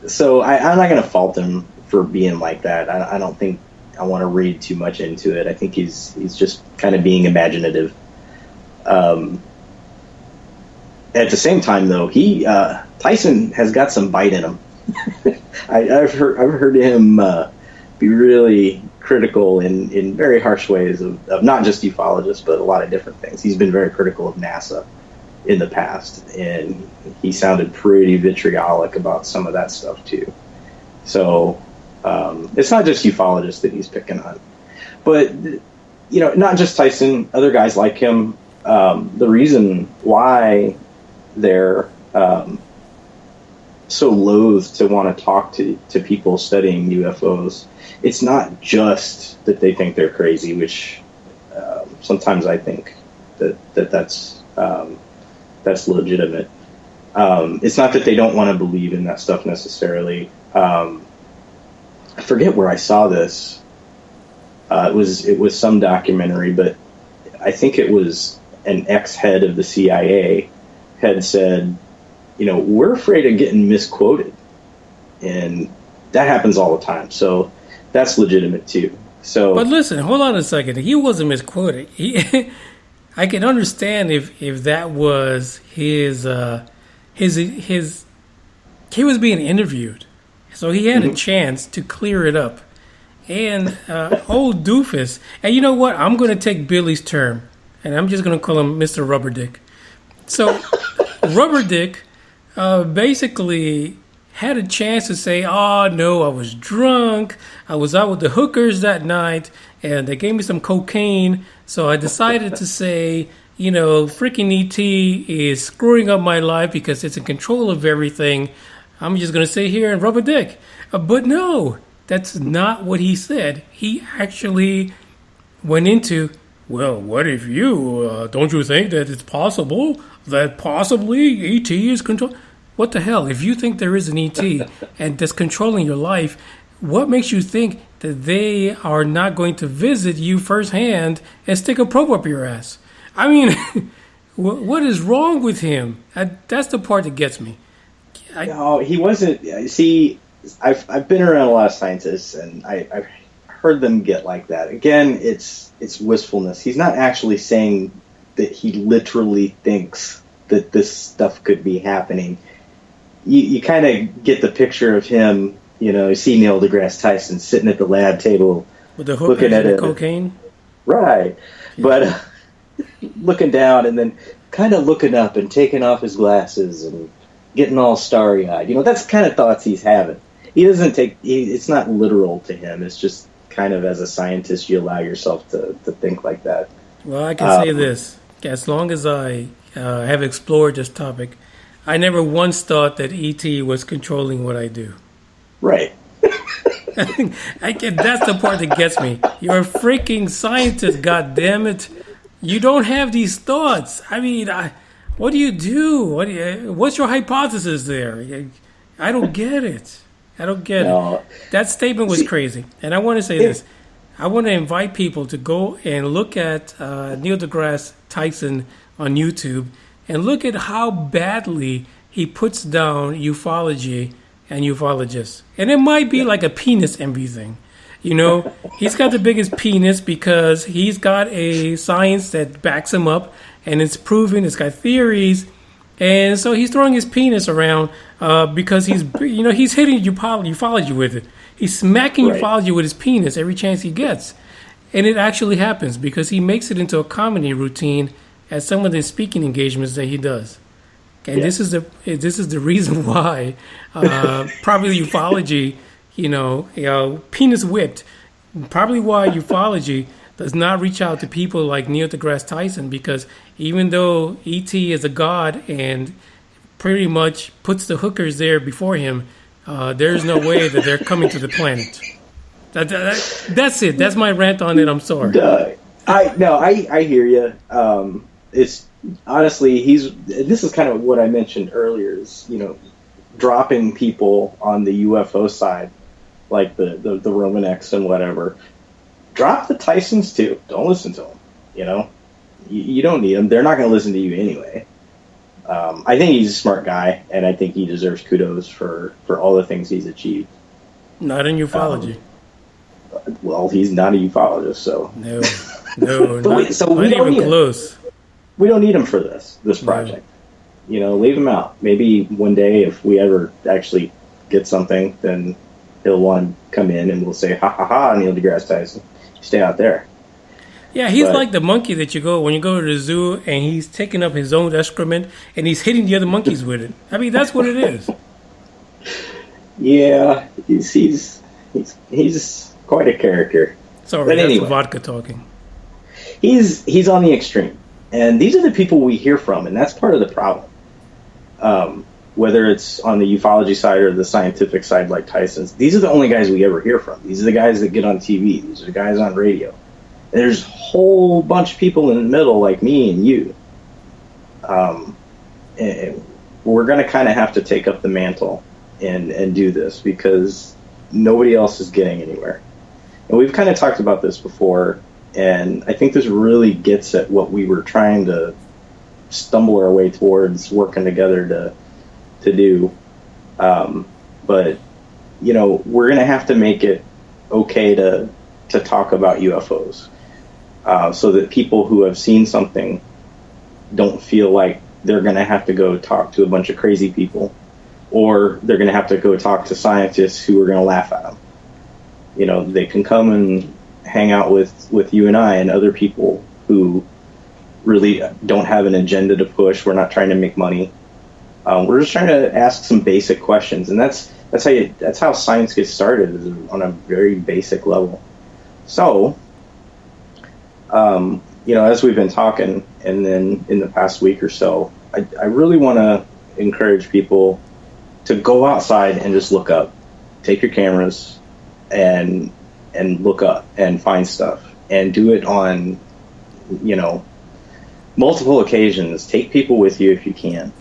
so I'm not going to fault him for being like that. I don't think I want to read too much into it. I think he's just kind of being imaginative. At the same time, though, Tyson has got some bite in him. I've heard him be really critical in very harsh ways of not just ufologists, but a lot of different things. He's been very critical of NASA in the past, and he sounded pretty vitriolic about some of that stuff too. So it's not just ufologists that he's picking on, but not just Tyson, other guys like him. The reason why they're so loath to want to talk to people studying UFOs, it's not just that they think they're crazy, which sometimes I think that's legitimate. It's not that they don't want to believe in that stuff necessarily. I forget where I saw this. It was some documentary, but I think it was an ex-head of the CIA had said, we're afraid of getting misquoted, and that happens all the time. So that's legitimate too. So, but listen, hold on a second. He wasn't misquoted. I can understand if that was his. He was being interviewed, so he had a chance to clear it up. And old doofus. And you know what? I'm going to take Billy's term, and I'm just going to call him Mr. Rubber Dick. So Rubber Dick basically had a chance to say, "Oh no, I was drunk. I was out with the hookers that night, and they gave me some cocaine. So I decided to say, freaking ET is screwing up my life because it's in control of everything. I'm just going to sit here and rub a dick." But no, that's not what he said. He actually went into, well, what if don't you think that it's possible that possibly ET is control? What the hell? If you think there is an ET and that's controlling your life, what makes you think that they are not going to visit you firsthand and stick a probe up your ass? I mean, what is wrong with him? That's the part that gets me. No, he wasn't. See, I've been around a lot of scientists, and I've heard them get like that. Again, it's wistfulness. He's not actually saying that he literally thinks that this stuff could be happening. You kind of get the picture of him, you see Neil deGrasse Tyson sitting at the lab table with the hookers and the cocaine. Right. Yeah. But looking down and then kind of looking up and taking off his glasses and getting all starry-eyed. That's the kind of thoughts he's having. He doesn't it's not literal to him. It's just kind of, as a scientist, you allow yourself to think like that. Well, I can say this. As long as I have explored this topic, I never once thought that ET was controlling what I do. Right. That's the part that gets me. You're a freaking scientist, goddammit. You don't have these thoughts. I mean, what do you do? What's your hypothesis there? I don't get it. It. That statement was crazy. And I want to say this. I want to invite people to go and look at Neil deGrasse Tyson on YouTube and look at how badly he puts down ufology and ufologists. And it might be like a penis envy thing. He's got the biggest penis because he's got a science that backs him up, and it's proven, it's got theories. And so he's throwing his penis around because he's hitting ufology with it. He's smacking ufology with his penis every chance he gets. And it actually happens because he makes it into a comedy routine at some of the speaking engagements that he does. And this is the reason why probably ufology, penis whipped, probably why ufology does not reach out to people like Neil deGrasse Tyson, because even though E.T. is a god and pretty much puts the hookers there before him, there's no way that they're coming to the planet. That's it. That's my rant on it. I'm sorry. I hear you. It's honestly, this is kind of what I mentioned earlier is, dropping people on the UFO side like the Romaneks and whatever. Drop the Tysons too. Don't listen to them. You know, you don't need them. They're not going to listen to you anyway. I think he's a smart guy, and I think he deserves kudos for all the things he's achieved. Not in ufology. Well, he's not a ufologist, so No, we don't even need close. We don't need him for this project. You know, leave him out. Maybe one day, if we ever actually get something, then he'll want to come in and we'll say, ha ha ha, Neil deGrasse Tyson, stay out there. Yeah, he's like the monkey that when you go to the zoo and he's taking up his own excrement and he's hitting the other monkeys with it. I mean, that's what it is. Yeah, he's quite a character. Sorry, but that's anyway, vodka talking. He's on the extreme, and these are the people we hear from, and that's part of the problem. Whether it's on the ufology side or the scientific side, like Tyson's, these are the only guys we ever hear from. These are the guys that get on TV. These are the guys on radio. And there's a whole bunch of people in the middle, like me and you. And we're going to kind of have to take up the mantle and do this because nobody else is getting anywhere. And we've kind of talked about this before, and I think this really gets at what we were trying to stumble our way towards working together to do. But, you know, we're going to have to make it okay to talk about UFOs so that people who have seen something don't feel like they're going to have to go talk to a bunch of crazy people, or they're going to have to go talk to scientists who are going to laugh at them. You know, they can come and hang out with you and I and other people who really don't have an agenda to push. We're not trying to make money. We're just trying to ask some basic questions, and that's how science gets started, is on a very basic level. So, you know, as we've been talking, and then in the past week or so, I really want to encourage people to go outside and just look up. Take your cameras and look up and find stuff, and do it on, you know, multiple occasions. Take people with you if you can.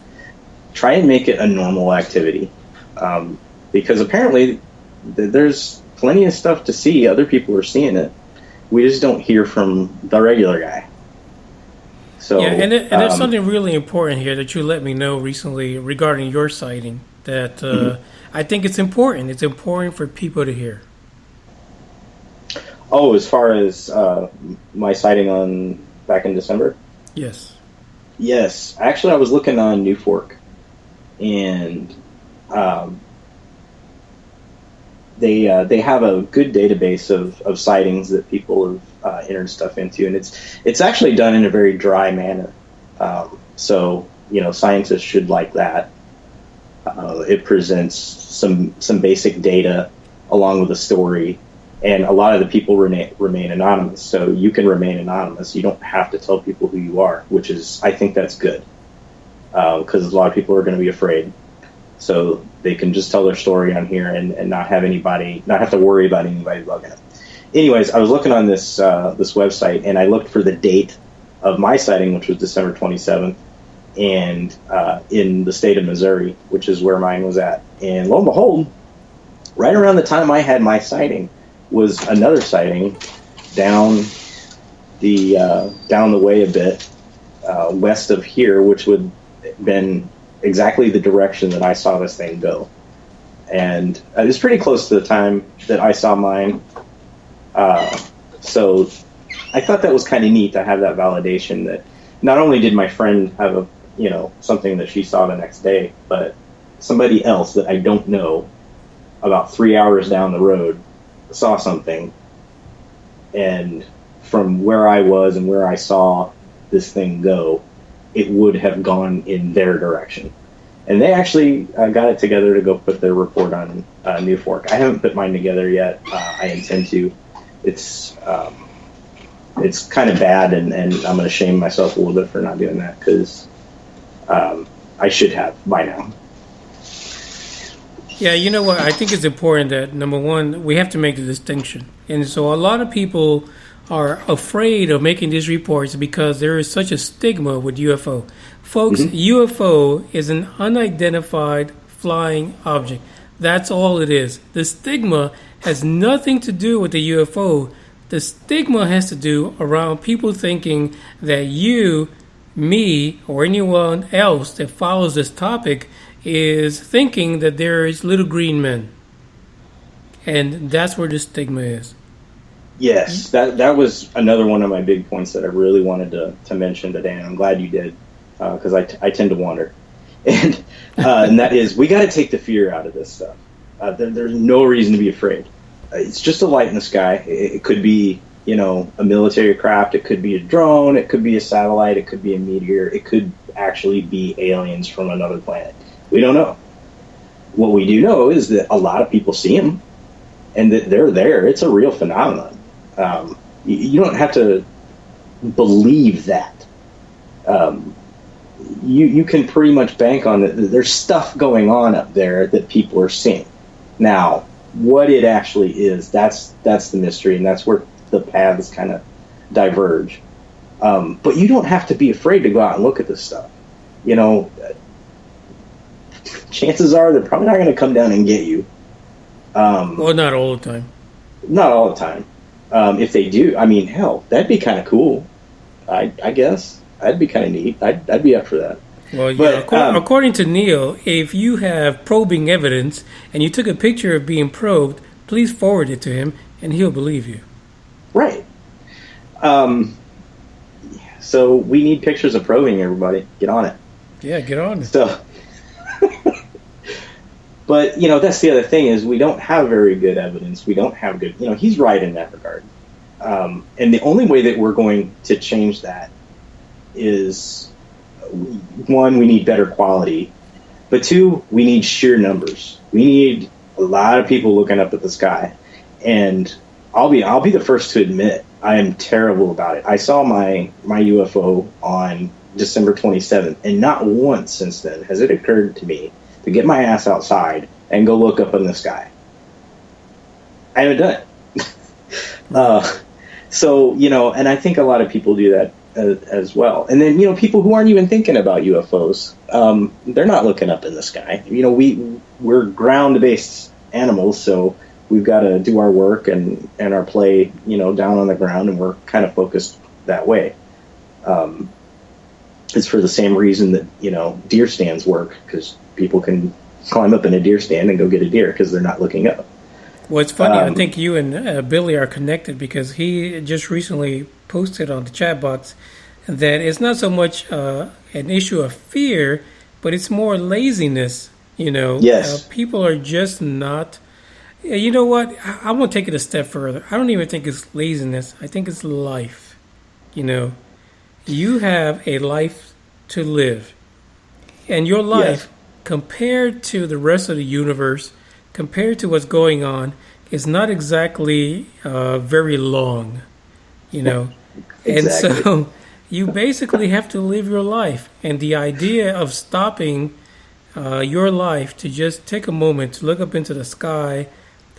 Try and make it a normal activity, because apparently there's plenty of stuff to see. Other people are seeing it. We just don't hear from the regular guy. So yeah, and there's something really important here that you let me know recently regarding your sighting that I think it's important. It's important for people to hear. Oh, as far as my sighting back in December? Yes. Yes. Actually, I was looking on New Fork, and they have a good database of sightings that people have entered stuff into, and it's actually done in a very dry manner. So, you know, scientists should like that. It presents some basic data along with a story, and a lot of the people remain anonymous. So you can remain anonymous. You don't have to tell people who you are, I think that's good, because a lot of people are going to be afraid. So they can just tell their story on here and not have to worry about anybody bugging them. Anyways, I was looking on this website, and I looked for the date of my sighting, which was December 27th, and in the state of Missouri, which is where mine was at. And lo and behold, right around the time I had my sighting was another sighting down the way a bit west of here, which would have been exactly the direction that I saw this thing go. And it was pretty close to the time that I saw mine. So I thought that was kind of neat to have that validation that not only did my friend have something that she saw the next day, but somebody else that I don't know about 3 hours down the road saw something. And from where I was and where I saw this thing go, it would have gone in their direction. And they actually got it together to go put their report on New Fork. I haven't put mine together yet. I intend to. It's kind of bad, and I'm going to shame myself a little bit for not doing that, because I should have by now. Yeah, you know what? I think it's important that, number one, we have to make the distinction. And so a lot of people are afraid of making these reports because there is such a stigma with UFO. Folks, UFO is an unidentified flying object. That's all it is. The stigma has nothing to do with the UFO. The stigma has to do around people thinking that you, me, or anyone else that follows this topic is thinking that there is little green men. And that's where the stigma is. Yes, that was another one of my big points that I really wanted to mention today, and I'm glad you did, because I tend to wander. And that is, we got to take the fear out of this stuff. There's no reason to be afraid. It's just a light in the sky. It could be, a military craft. It could be a drone. It could be a satellite. It could be a meteor. It could actually be aliens from another planet. We don't know. What we do know is that a lot of people see them, and that they're there. It's a real phenomenon. You don't have to believe that. You can pretty much bank on that. There's stuff going on up there that people are seeing. Now, what it actually is, that's the mystery, and that's where the paths kind of diverge. But you don't have to be afraid to go out and look at this stuff. Chances are they're probably not going to come down and get you. Well, not all the time. Not all the time. If they do, hell, that'd be kind of cool. I guess that'd be kind of neat. I'd be up for that. Well, according to Neil, if you have probing evidence and you took a picture of being probed, please forward it to him, and he'll believe you. Right. So we need pictures of probing, everybody. Get on it. Yeah, get on it. So, but, that's the other thing is we don't have very good evidence. We don't have good, he's right in that regard. And the only way that we're going to change that is, one, we need better quality. But two, we need sheer numbers. We need a lot of people looking up at the sky. And I'll be the first to admit I am terrible about it. I saw my UFO on December 27th, and not once since then has it occurred to me to get my ass outside and go look up in the sky. I haven't done it. So, and I think a lot of people do that as well. And then, people who aren't even thinking about UFOs, they're not looking up in the sky. We're ground-based animals, so we've got to do our work and our play, down on the ground, and we're kind of focused that way. It's for the same reason that, deer stands work, because people can climb up in a deer stand and go get a deer because they're not looking up. Well, it's funny. I think you and Billy are connected because he just recently posted on the chat box that it's not so much an issue of fear, but it's more laziness. Yes. People are just not. You know what? I want to take it a step further. I don't even think it's laziness. I think it's life. You have a life to live, and your life, compared to the rest of the universe, compared to what's going on, is not exactly very long, Exactly. And so you basically have to live your life. And the idea of stopping your life to just take a moment to look up into the sky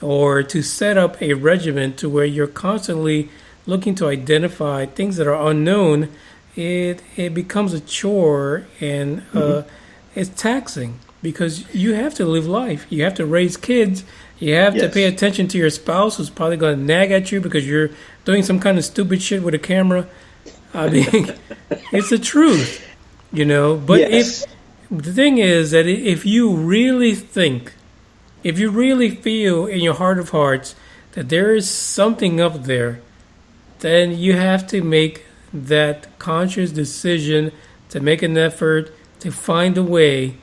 or to set up a regimen to where you're constantly looking to identify things that are unknown, it becomes a chore, and it's taxing because you have to live life. You have to raise kids. You have to pay attention to your spouse, who's probably going to nag at you because you're doing some kind of stupid shit with a camera. It's the truth, But if the thing is that if you really think, if you really feel in your heart of hearts that there is something up there, then you have to make that conscious decision to make an effort to find a way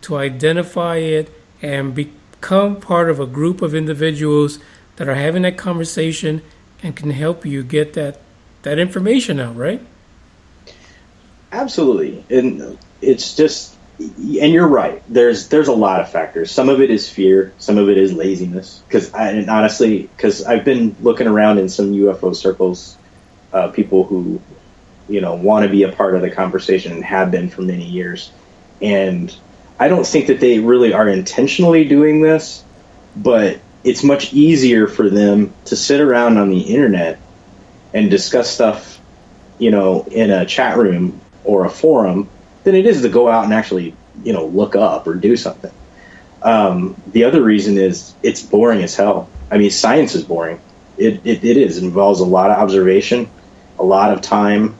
to identify it and become part of a group of individuals that are having that conversation and can help you get that information out, right? Absolutely. And it's just, and you're right. There's a lot of factors. Some of it is fear. Some of it is laziness. Because I've been looking around in some UFO circles, people who, want to be a part of the conversation and have been for many years. And I don't think that they really are intentionally doing this, but it's much easier for them to sit around on the internet and discuss stuff, in a chat room or a forum than it is to go out and actually, look up or do something. The other reason is it's boring as hell. I mean, science is boring. It is. It involves a lot of observation, a lot of time.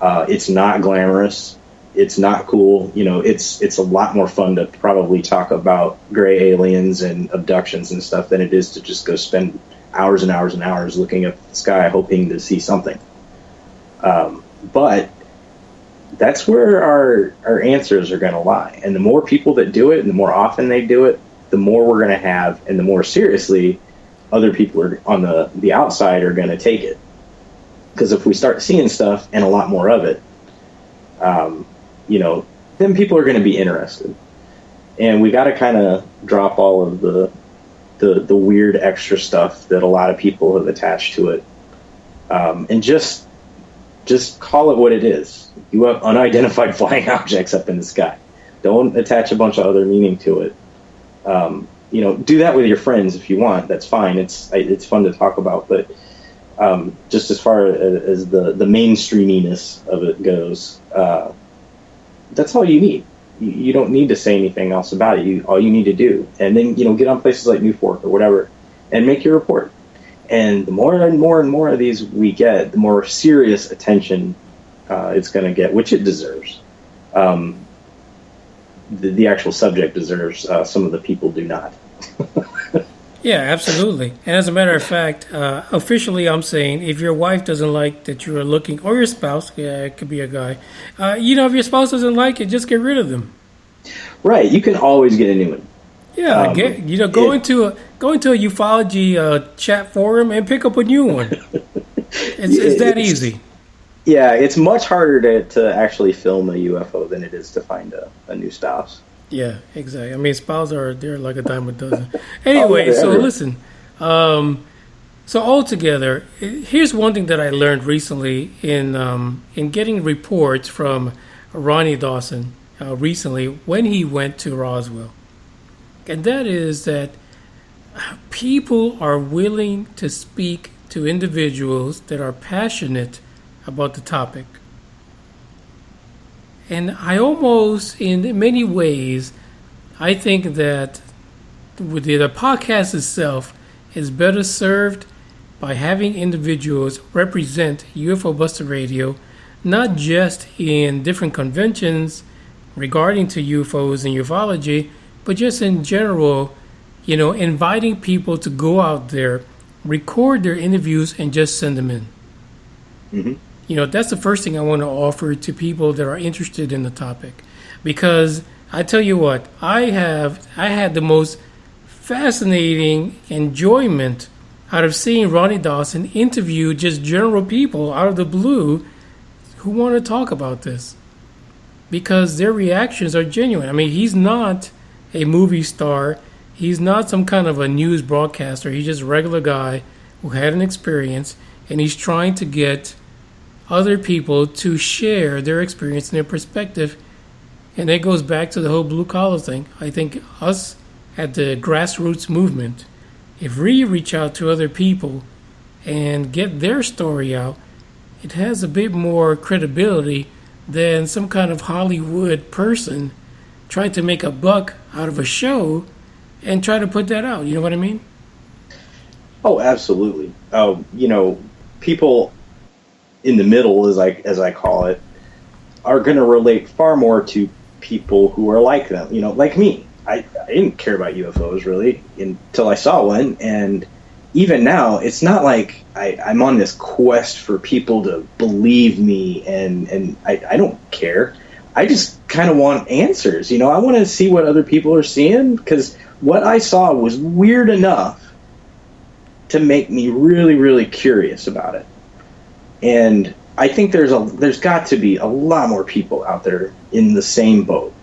It's not glamorous. It's not cool. You know, it's a lot more fun to probably talk about gray aliens and abductions and stuff than it is to just go spend hours and hours and hours looking at the sky hoping to see something. But that's where our answers are going to lie. And the more people that do it and the more often they do it, the more we're going to have, and the more seriously other people are on the outside are going to take it. Because if we start seeing stuff and a lot more of it, you know, then people are going to be interested. And we got to kind of drop all of the weird extra stuff that a lot of people have attached to it, and just call it what it is. You have unidentified flying objects up in the sky. Don't attach a bunch of other meaning to it. You know, do that with your friends if you want. That's fine. It's fun to talk about, but just as far as the mainstreaminess of it goes, that's all you need. You don't need to say anything else about it. All you need to do, and then, you know, get on places like New Fork or whatever, and make your report. And the more and more and more of these we get, the more serious attention it's going to get, which it deserves. The actual subject deserves. Some of the people do not. Yeah, absolutely. And as a matter of fact, officially I'm saying if your wife doesn't like that you are looking, or your spouse, yeah, it could be a guy, you know, if your spouse doesn't like it, just get rid of them. Right. You can always get a new one. Yeah, go into a ufology chat forum and pick up a new one. It's that easy. Yeah, it's much harder to actually film a UFO than it is to find a new spouse. Yeah, exactly. I mean, spouses they're like a dime a dozen. Anyway, so listen. So altogether, here's one thing that I learned recently in getting reports from Ronnie Dawson recently when he went to Roswell. And that is that people are willing to speak to individuals that are passionate about the topic. And I almost, in many ways, I think that with the podcast itself is better served by having individuals represent UFO Buster Radio, not just in different conventions regarding to UFOs and ufology, but just in general, you know, inviting people to go out there, record their interviews, and just send them in. Mm-hmm. You know, that's the first thing I want to offer to people that are interested in the topic. Because I tell you what, I had the most fascinating enjoyment out of seeing Ronnie Dawson interview just general people out of the blue who want to talk about this. Because their reactions are genuine. I mean, he's not a movie star. He's not some kind of a news broadcaster. He's just a regular guy who had an experience, and he's trying to get other people to share their experience and their perspective. And that goes back to the whole blue collar thing. I think us at the grassroots movement, if we reach out to other people and get their story out, it has a bit more credibility than some kind of Hollywood person trying to make a buck out of a show and try to put that out. You know what I mean? Oh, absolutely. You know, people in the middle, as I call it, are going to relate far more to people who are like them. You know, like me. I didn't care about UFOs really until I saw one, and even now, it's not like I'm on this quest for people to believe me, and I don't care. I just kind of want answers. You know, I want to see what other people are seeing, because what I saw was weird enough to make me really, really curious about it. And I think there's got to be a lot more people out there in the same boat.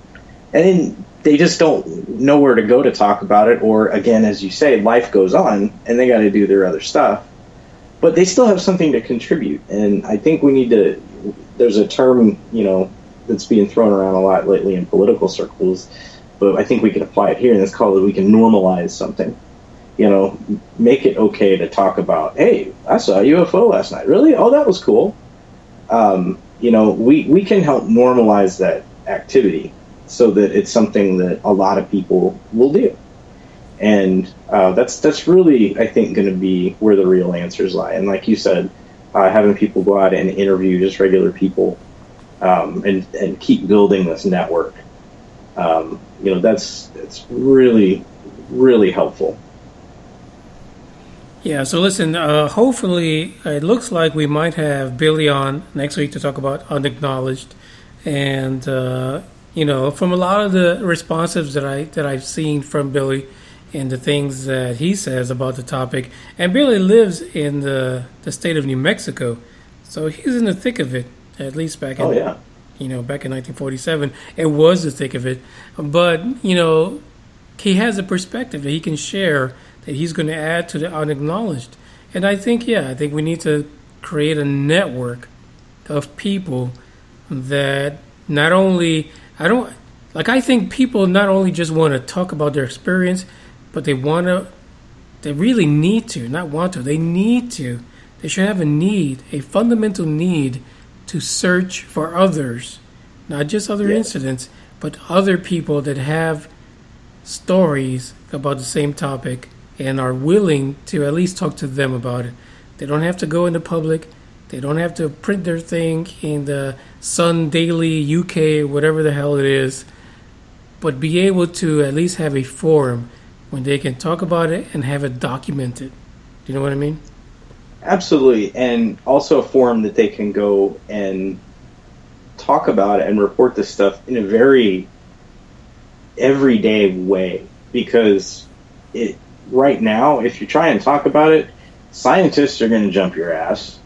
And they just don't know where to go to talk about it, or, again, as you say, life goes on, and they got to do their other stuff. But they still have something to contribute, and I think we need to, there's a term, you know, that's being thrown around a lot lately in political circles, but I think we can apply it here, and it's called, we can normalize something. You know, make it okay to talk about, hey, I saw a UFO last night. Really? Oh, that was cool. You know, we can help normalize that activity so that it's something that a lot of people will do. And that's really, I think, going to be where the real answers lie. And like you said, having people go out and interview just regular people, and keep building this network. That's really, really helpful. Yeah, so listen, hopefully it looks like we might have Billy on next week to talk about unacknowledged. And, from a lot of the responses that I've seen from Billy and the things that he says about the topic, and Billy lives in the state of New Mexico, so he's in the thick of it, at least back in, back in 1947. It was the thick of it. But, he has a perspective that he can share that he's going to add to the unacknowledged. And I think we need to create a network of people that not only, I think people not only just want to talk about their experience, but they really need to, not want to, they need to. They should have a fundamental need to search for others, not just other incidents, but other people that have stories about the same topic and are willing to at least talk to them about it. They don't have to go into public. They don't have to print their thing in the Sun Daily UK, whatever the hell it is, but be able to at least have a forum when they can talk about it and have it documented. Do you know what I mean? Absolutely. And also a forum that they can go and talk about it and report this stuff in a very everyday way. Because right now, if you try and talk about it, scientists are going to jump your ass.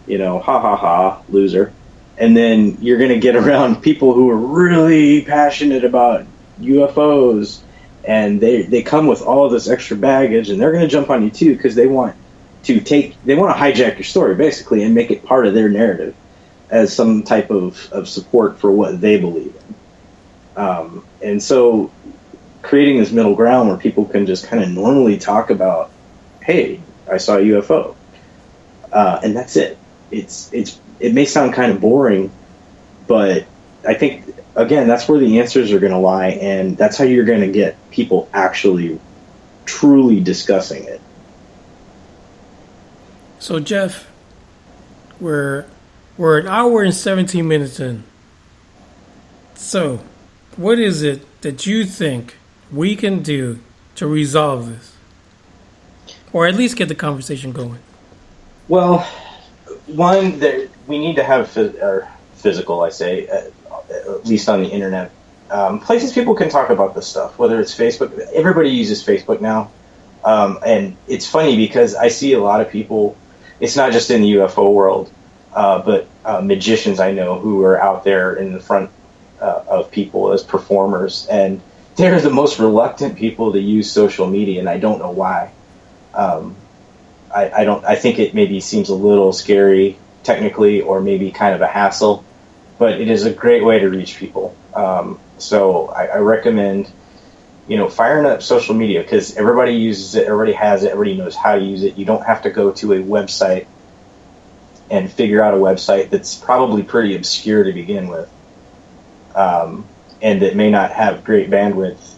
Ha ha ha, loser. And then you're going to get around people who are really passionate about UFOs, and they come with all of this extra baggage, and they're going to jump on you too because they want to hijack your story basically and make it part of their narrative as some type of support for what they believe in. And so creating this middle ground where people can just kind of normally talk about, hey, I saw a UFO, and that's it. It may sound kind of boring, but I think, again, that's where the answers are going to lie, and that's how you're going to get people actually truly discussing it. So, Jeff, we're an hour and 17 minutes in. So, what is it that you think we can do to resolve this? Or at least get the conversation going? Well, one, we need to have physical, I say, at least on the internet, places people can talk about this stuff, whether it's Facebook. Everybody uses Facebook now. And it's funny because I see a lot of people, it's not just in the UFO world, but magicians I know who are out there in the front of people as performers. And they're the most reluctant people to use social media, and I don't know why. I think it maybe seems a little scary technically, or maybe kind of a hassle, but it is a great way to reach people. So I recommend, firing up social media, because everybody uses it, everybody has it, everybody knows how to use it. You don't have to go to a website and figure out a website that's probably pretty obscure to begin with, and that may not have great bandwidth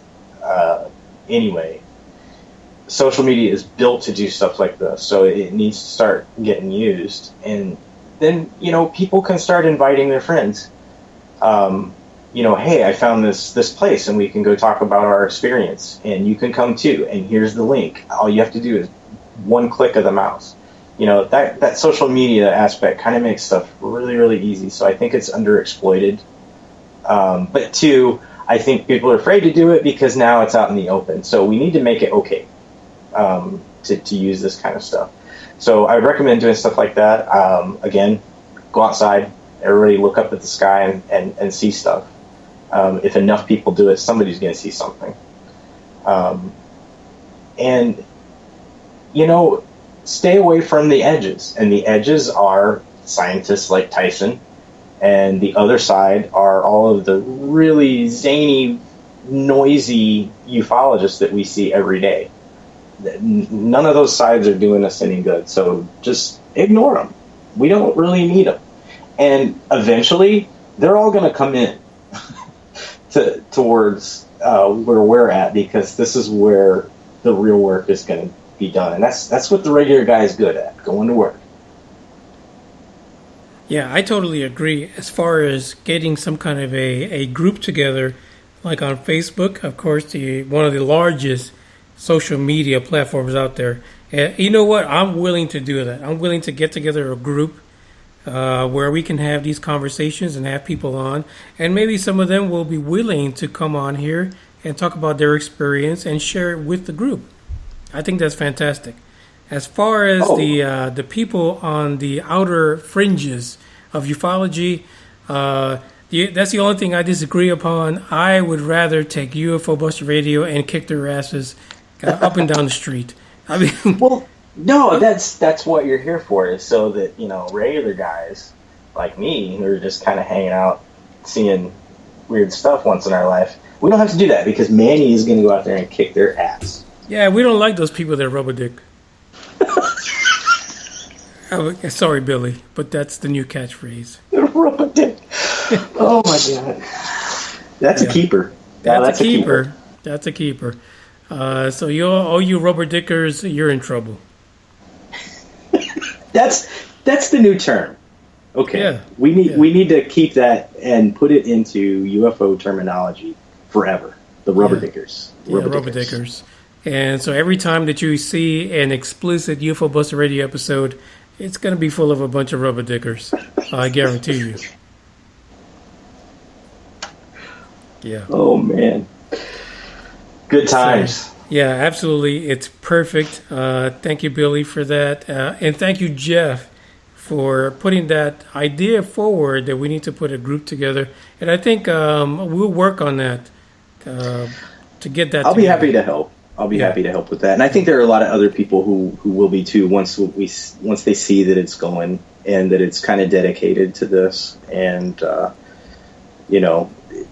anyway. Social media is built to do stuff like this, so it needs to start getting used. And then, people can start inviting their friends. Hey, I found this place, and we can go talk about our experience, and you can come too, and here's the link. All you have to do is one click of the mouse. That social media aspect kind of makes stuff really, really easy, so I think it's underexploited. But two, I think people are afraid to do it because now it's out in the open, so we need to make it okay to use this kind of stuff. So I would recommend doing stuff like that. Again, go outside, everybody look up at the sky and see stuff. If enough people do it, somebody's going to see something. And, stay away from the edges. And the edges are scientists like Tyson, and the other side are all of the really zany, noisy ufologists that we see every day. None of those sides are doing us any good, so just ignore them. We don't really need them. And eventually, they're all going to come in towards where we're at, because this is where the real work is going to be done. And that's what the regular guy is good at, going to work. Yeah, I totally agree. As far as getting some kind of a group together, like on Facebook, of course, one of the largest social media platforms out there. And you know what? I'm willing to do that. I'm willing to get together a group where we can have these conversations and have people on. And maybe some of them will be willing to come on here and talk about their experience and share it with the group. I think that's fantastic. As far as the people on the outer fringes of ufology, that's the only thing I disagree upon. I would rather take UFO Buster Radio and kick their asses up and down the street. I mean, well, no, that's what you're here for, is so that, you know, regular guys like me who are just kind of hanging out, seeing weird stuff once in our life, we don't have to do that because Manny is going to go out there and kick their ass. Yeah, we don't like those people that rubber dick. Sorry, Billy, but that's the new catchphrase. Rubber dick. Oh my god, that's a keeper. That's a keeper. That's a keeper. So all you rubber dickers, you're in trouble. That's the new term. Okay, yeah. we need to keep that and put it into UFO terminology forever. The rubber dickers. Rubber dickers. And so every time that you see an explicit UFO Buster Radio episode, it's going to be full of a bunch of rubber dickers. I guarantee you. Yeah. Oh, man. Good times. So, yeah, absolutely. It's perfect. Thank you, Billy, for that. And thank you, Jeff, for putting that idea forward that we need to put a group together. And I think we'll work on that to get that I'll together. be happy to help. I'll be happy to help with that. And I think there are a lot of other people who will be too once they see that it's going and that it's kind of dedicated to this. And, you know,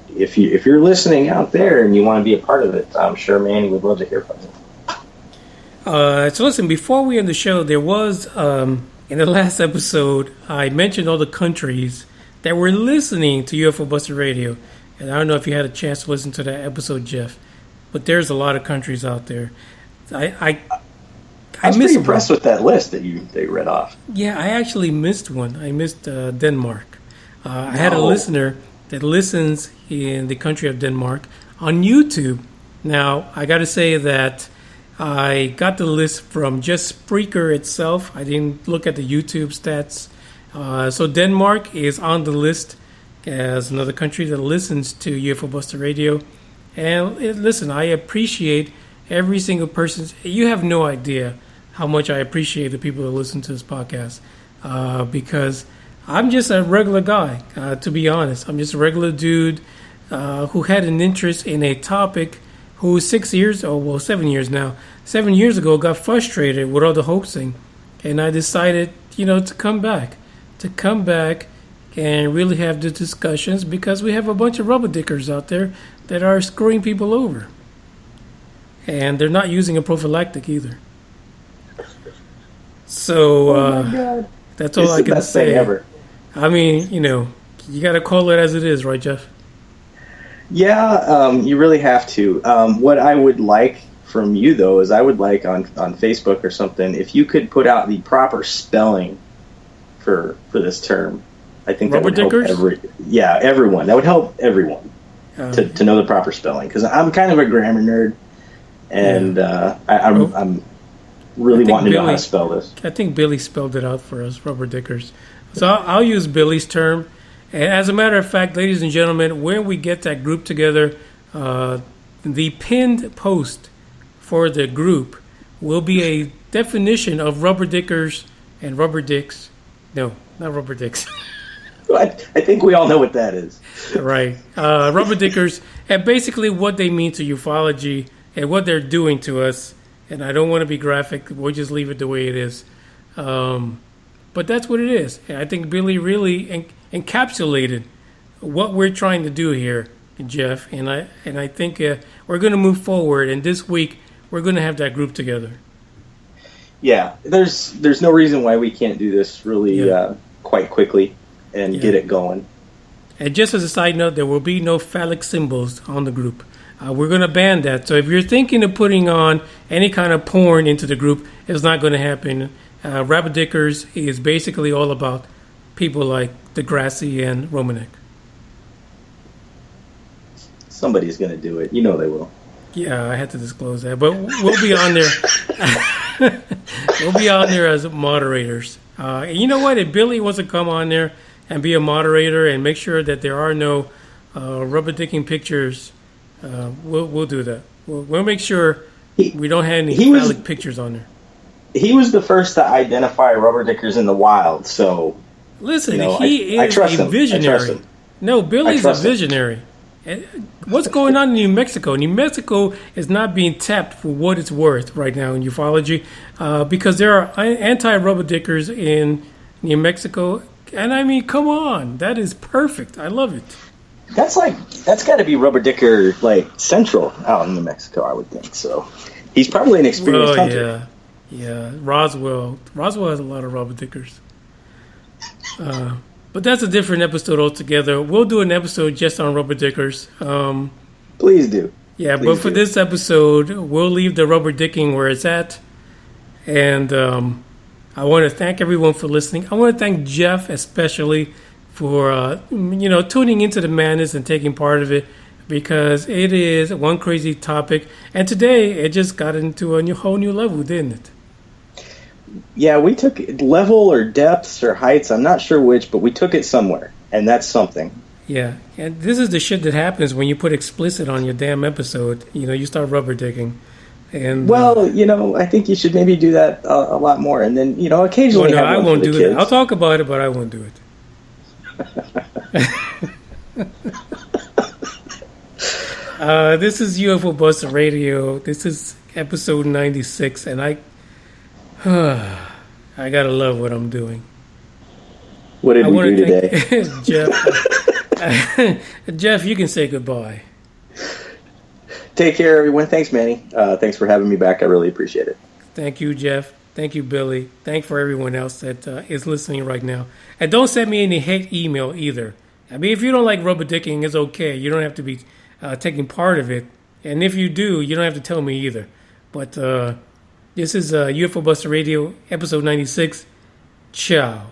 if you're listening out there and you want to be a part of it, I'm sure Manny would love to hear from you. So listen, before we end the show, there was, in the last episode, I mentioned all the countries that were listening to UFO Buster Radio. And I don't know if you had a chance to listen to that episode, Jeff. But there's a lot of countries out there. I was pretty impressed with that list that they read off. Yeah, I actually missed one. I missed Denmark. I had a listener that listens in the country of Denmark on YouTube. Now, I got to say that I got the list from just Spreaker itself. I didn't look at the YouTube stats. So Denmark is on the list as another country that listens to UFO Buster Radio. And listen, I appreciate every single person. You have no idea how much I appreciate the people that listen to this podcast because I'm just a regular guy, to be honest. I'm just a regular dude who had an interest in a topic who 7 years now, 7 years ago got frustrated with all the hoaxing. And I decided, to come back and really have the discussions because we have a bunch of rubber dickers out there that are screwing people over. And they're not using a prophylactic either. So that's all I can say. Ever. I mean, you got to call it as it is, right, Jeff? Yeah, you really have to. What I would like from you, though, is I would like on Facebook or something, if you could put out the proper spelling for this term. I think that would help everyone. That would help everyone to know the proper spelling. Because I'm kind of a grammar nerd, and I'm really wanting to know how to spell this. I think Billy spelled it out for us, rubber dickers. So I'll use Billy's term. And as a matter of fact, ladies and gentlemen, when we get that group together, the pinned post for the group will be a definition of rubber dickers and rubber dicks. No, not rubber dicks. I think we all know what that is. Right. Rubber dickers, and basically what they mean to ufology and what they're doing to us. And I don't want to be graphic. We'll just leave it the way it is. But that's what it is. And I think Billy really encapsulated what we're trying to do here, Jeff. And I think we're going to move forward. And this week, we're going to have that group together. Yeah. There's no reason why we can't do this really quite quickly and get it going. And just as a side note, there will be no phallic symbols on the group. We're going to ban that. So if you're thinking of putting on any kind of porn into the group, it's not going to happen. Rabbit Dickers is basically all about people like Degrassi and Romanek. Somebody's going to do it. You know they will. Yeah, I had to disclose that. But we'll be on there. We'll be on there as moderators. And you know what? If Billy wants to come on there and be a moderator and make sure that there are no rubber dicking pictures, we'll do that. We'll make sure we don't have any phallic pictures on there. He was the first to identify rubber dickers in the wild, so... Listen, he is a visionary. No, Billy's a visionary. What's going on in New Mexico? New Mexico is not being tapped for what it's worth right now in ufology because there are anti-rubber dickers in New Mexico. And I mean, come on. That is perfect. I love it. That's got to be rubber dicker, central out in New Mexico, I would think. So he's probably an experienced hunter. Yeah. Roswell has a lot of rubber dickers. But that's a different episode altogether. We'll do an episode just on rubber dickers. Please do. Yeah, but for this episode, we'll leave the rubber dicking where it's at. And I want to thank everyone for listening. I want to thank Jeff especially for tuning into the madness and taking part of it, because it is one crazy topic. And today, it just got into a whole new level, didn't it? Yeah, we took level or depths or heights. I'm not sure which, but we took it somewhere, and that's something. Yeah, and this is the shit that happens when you put explicit on your damn episode. You start rubber digging. And I think you should maybe do that a lot more, and then occasionally. I won't do it. I'll talk about it, but I won't do it. This is UFO Buster Radio. This is episode 96, and I gotta love what I'm doing. What did we do today? Jeff, you can say goodbye. Take care, everyone. Thanks, Manny. Thanks for having me back. I really appreciate it. Thank you, Jeff. Thank you, Billy. Thank for everyone else that is listening right now. And don't send me any hate email either. I mean, if you don't like rubber dicking, it's okay. You don't have to be taking part of it. And if you do, you don't have to tell me either. But this is UFO Buster Radio, episode 96. Ciao.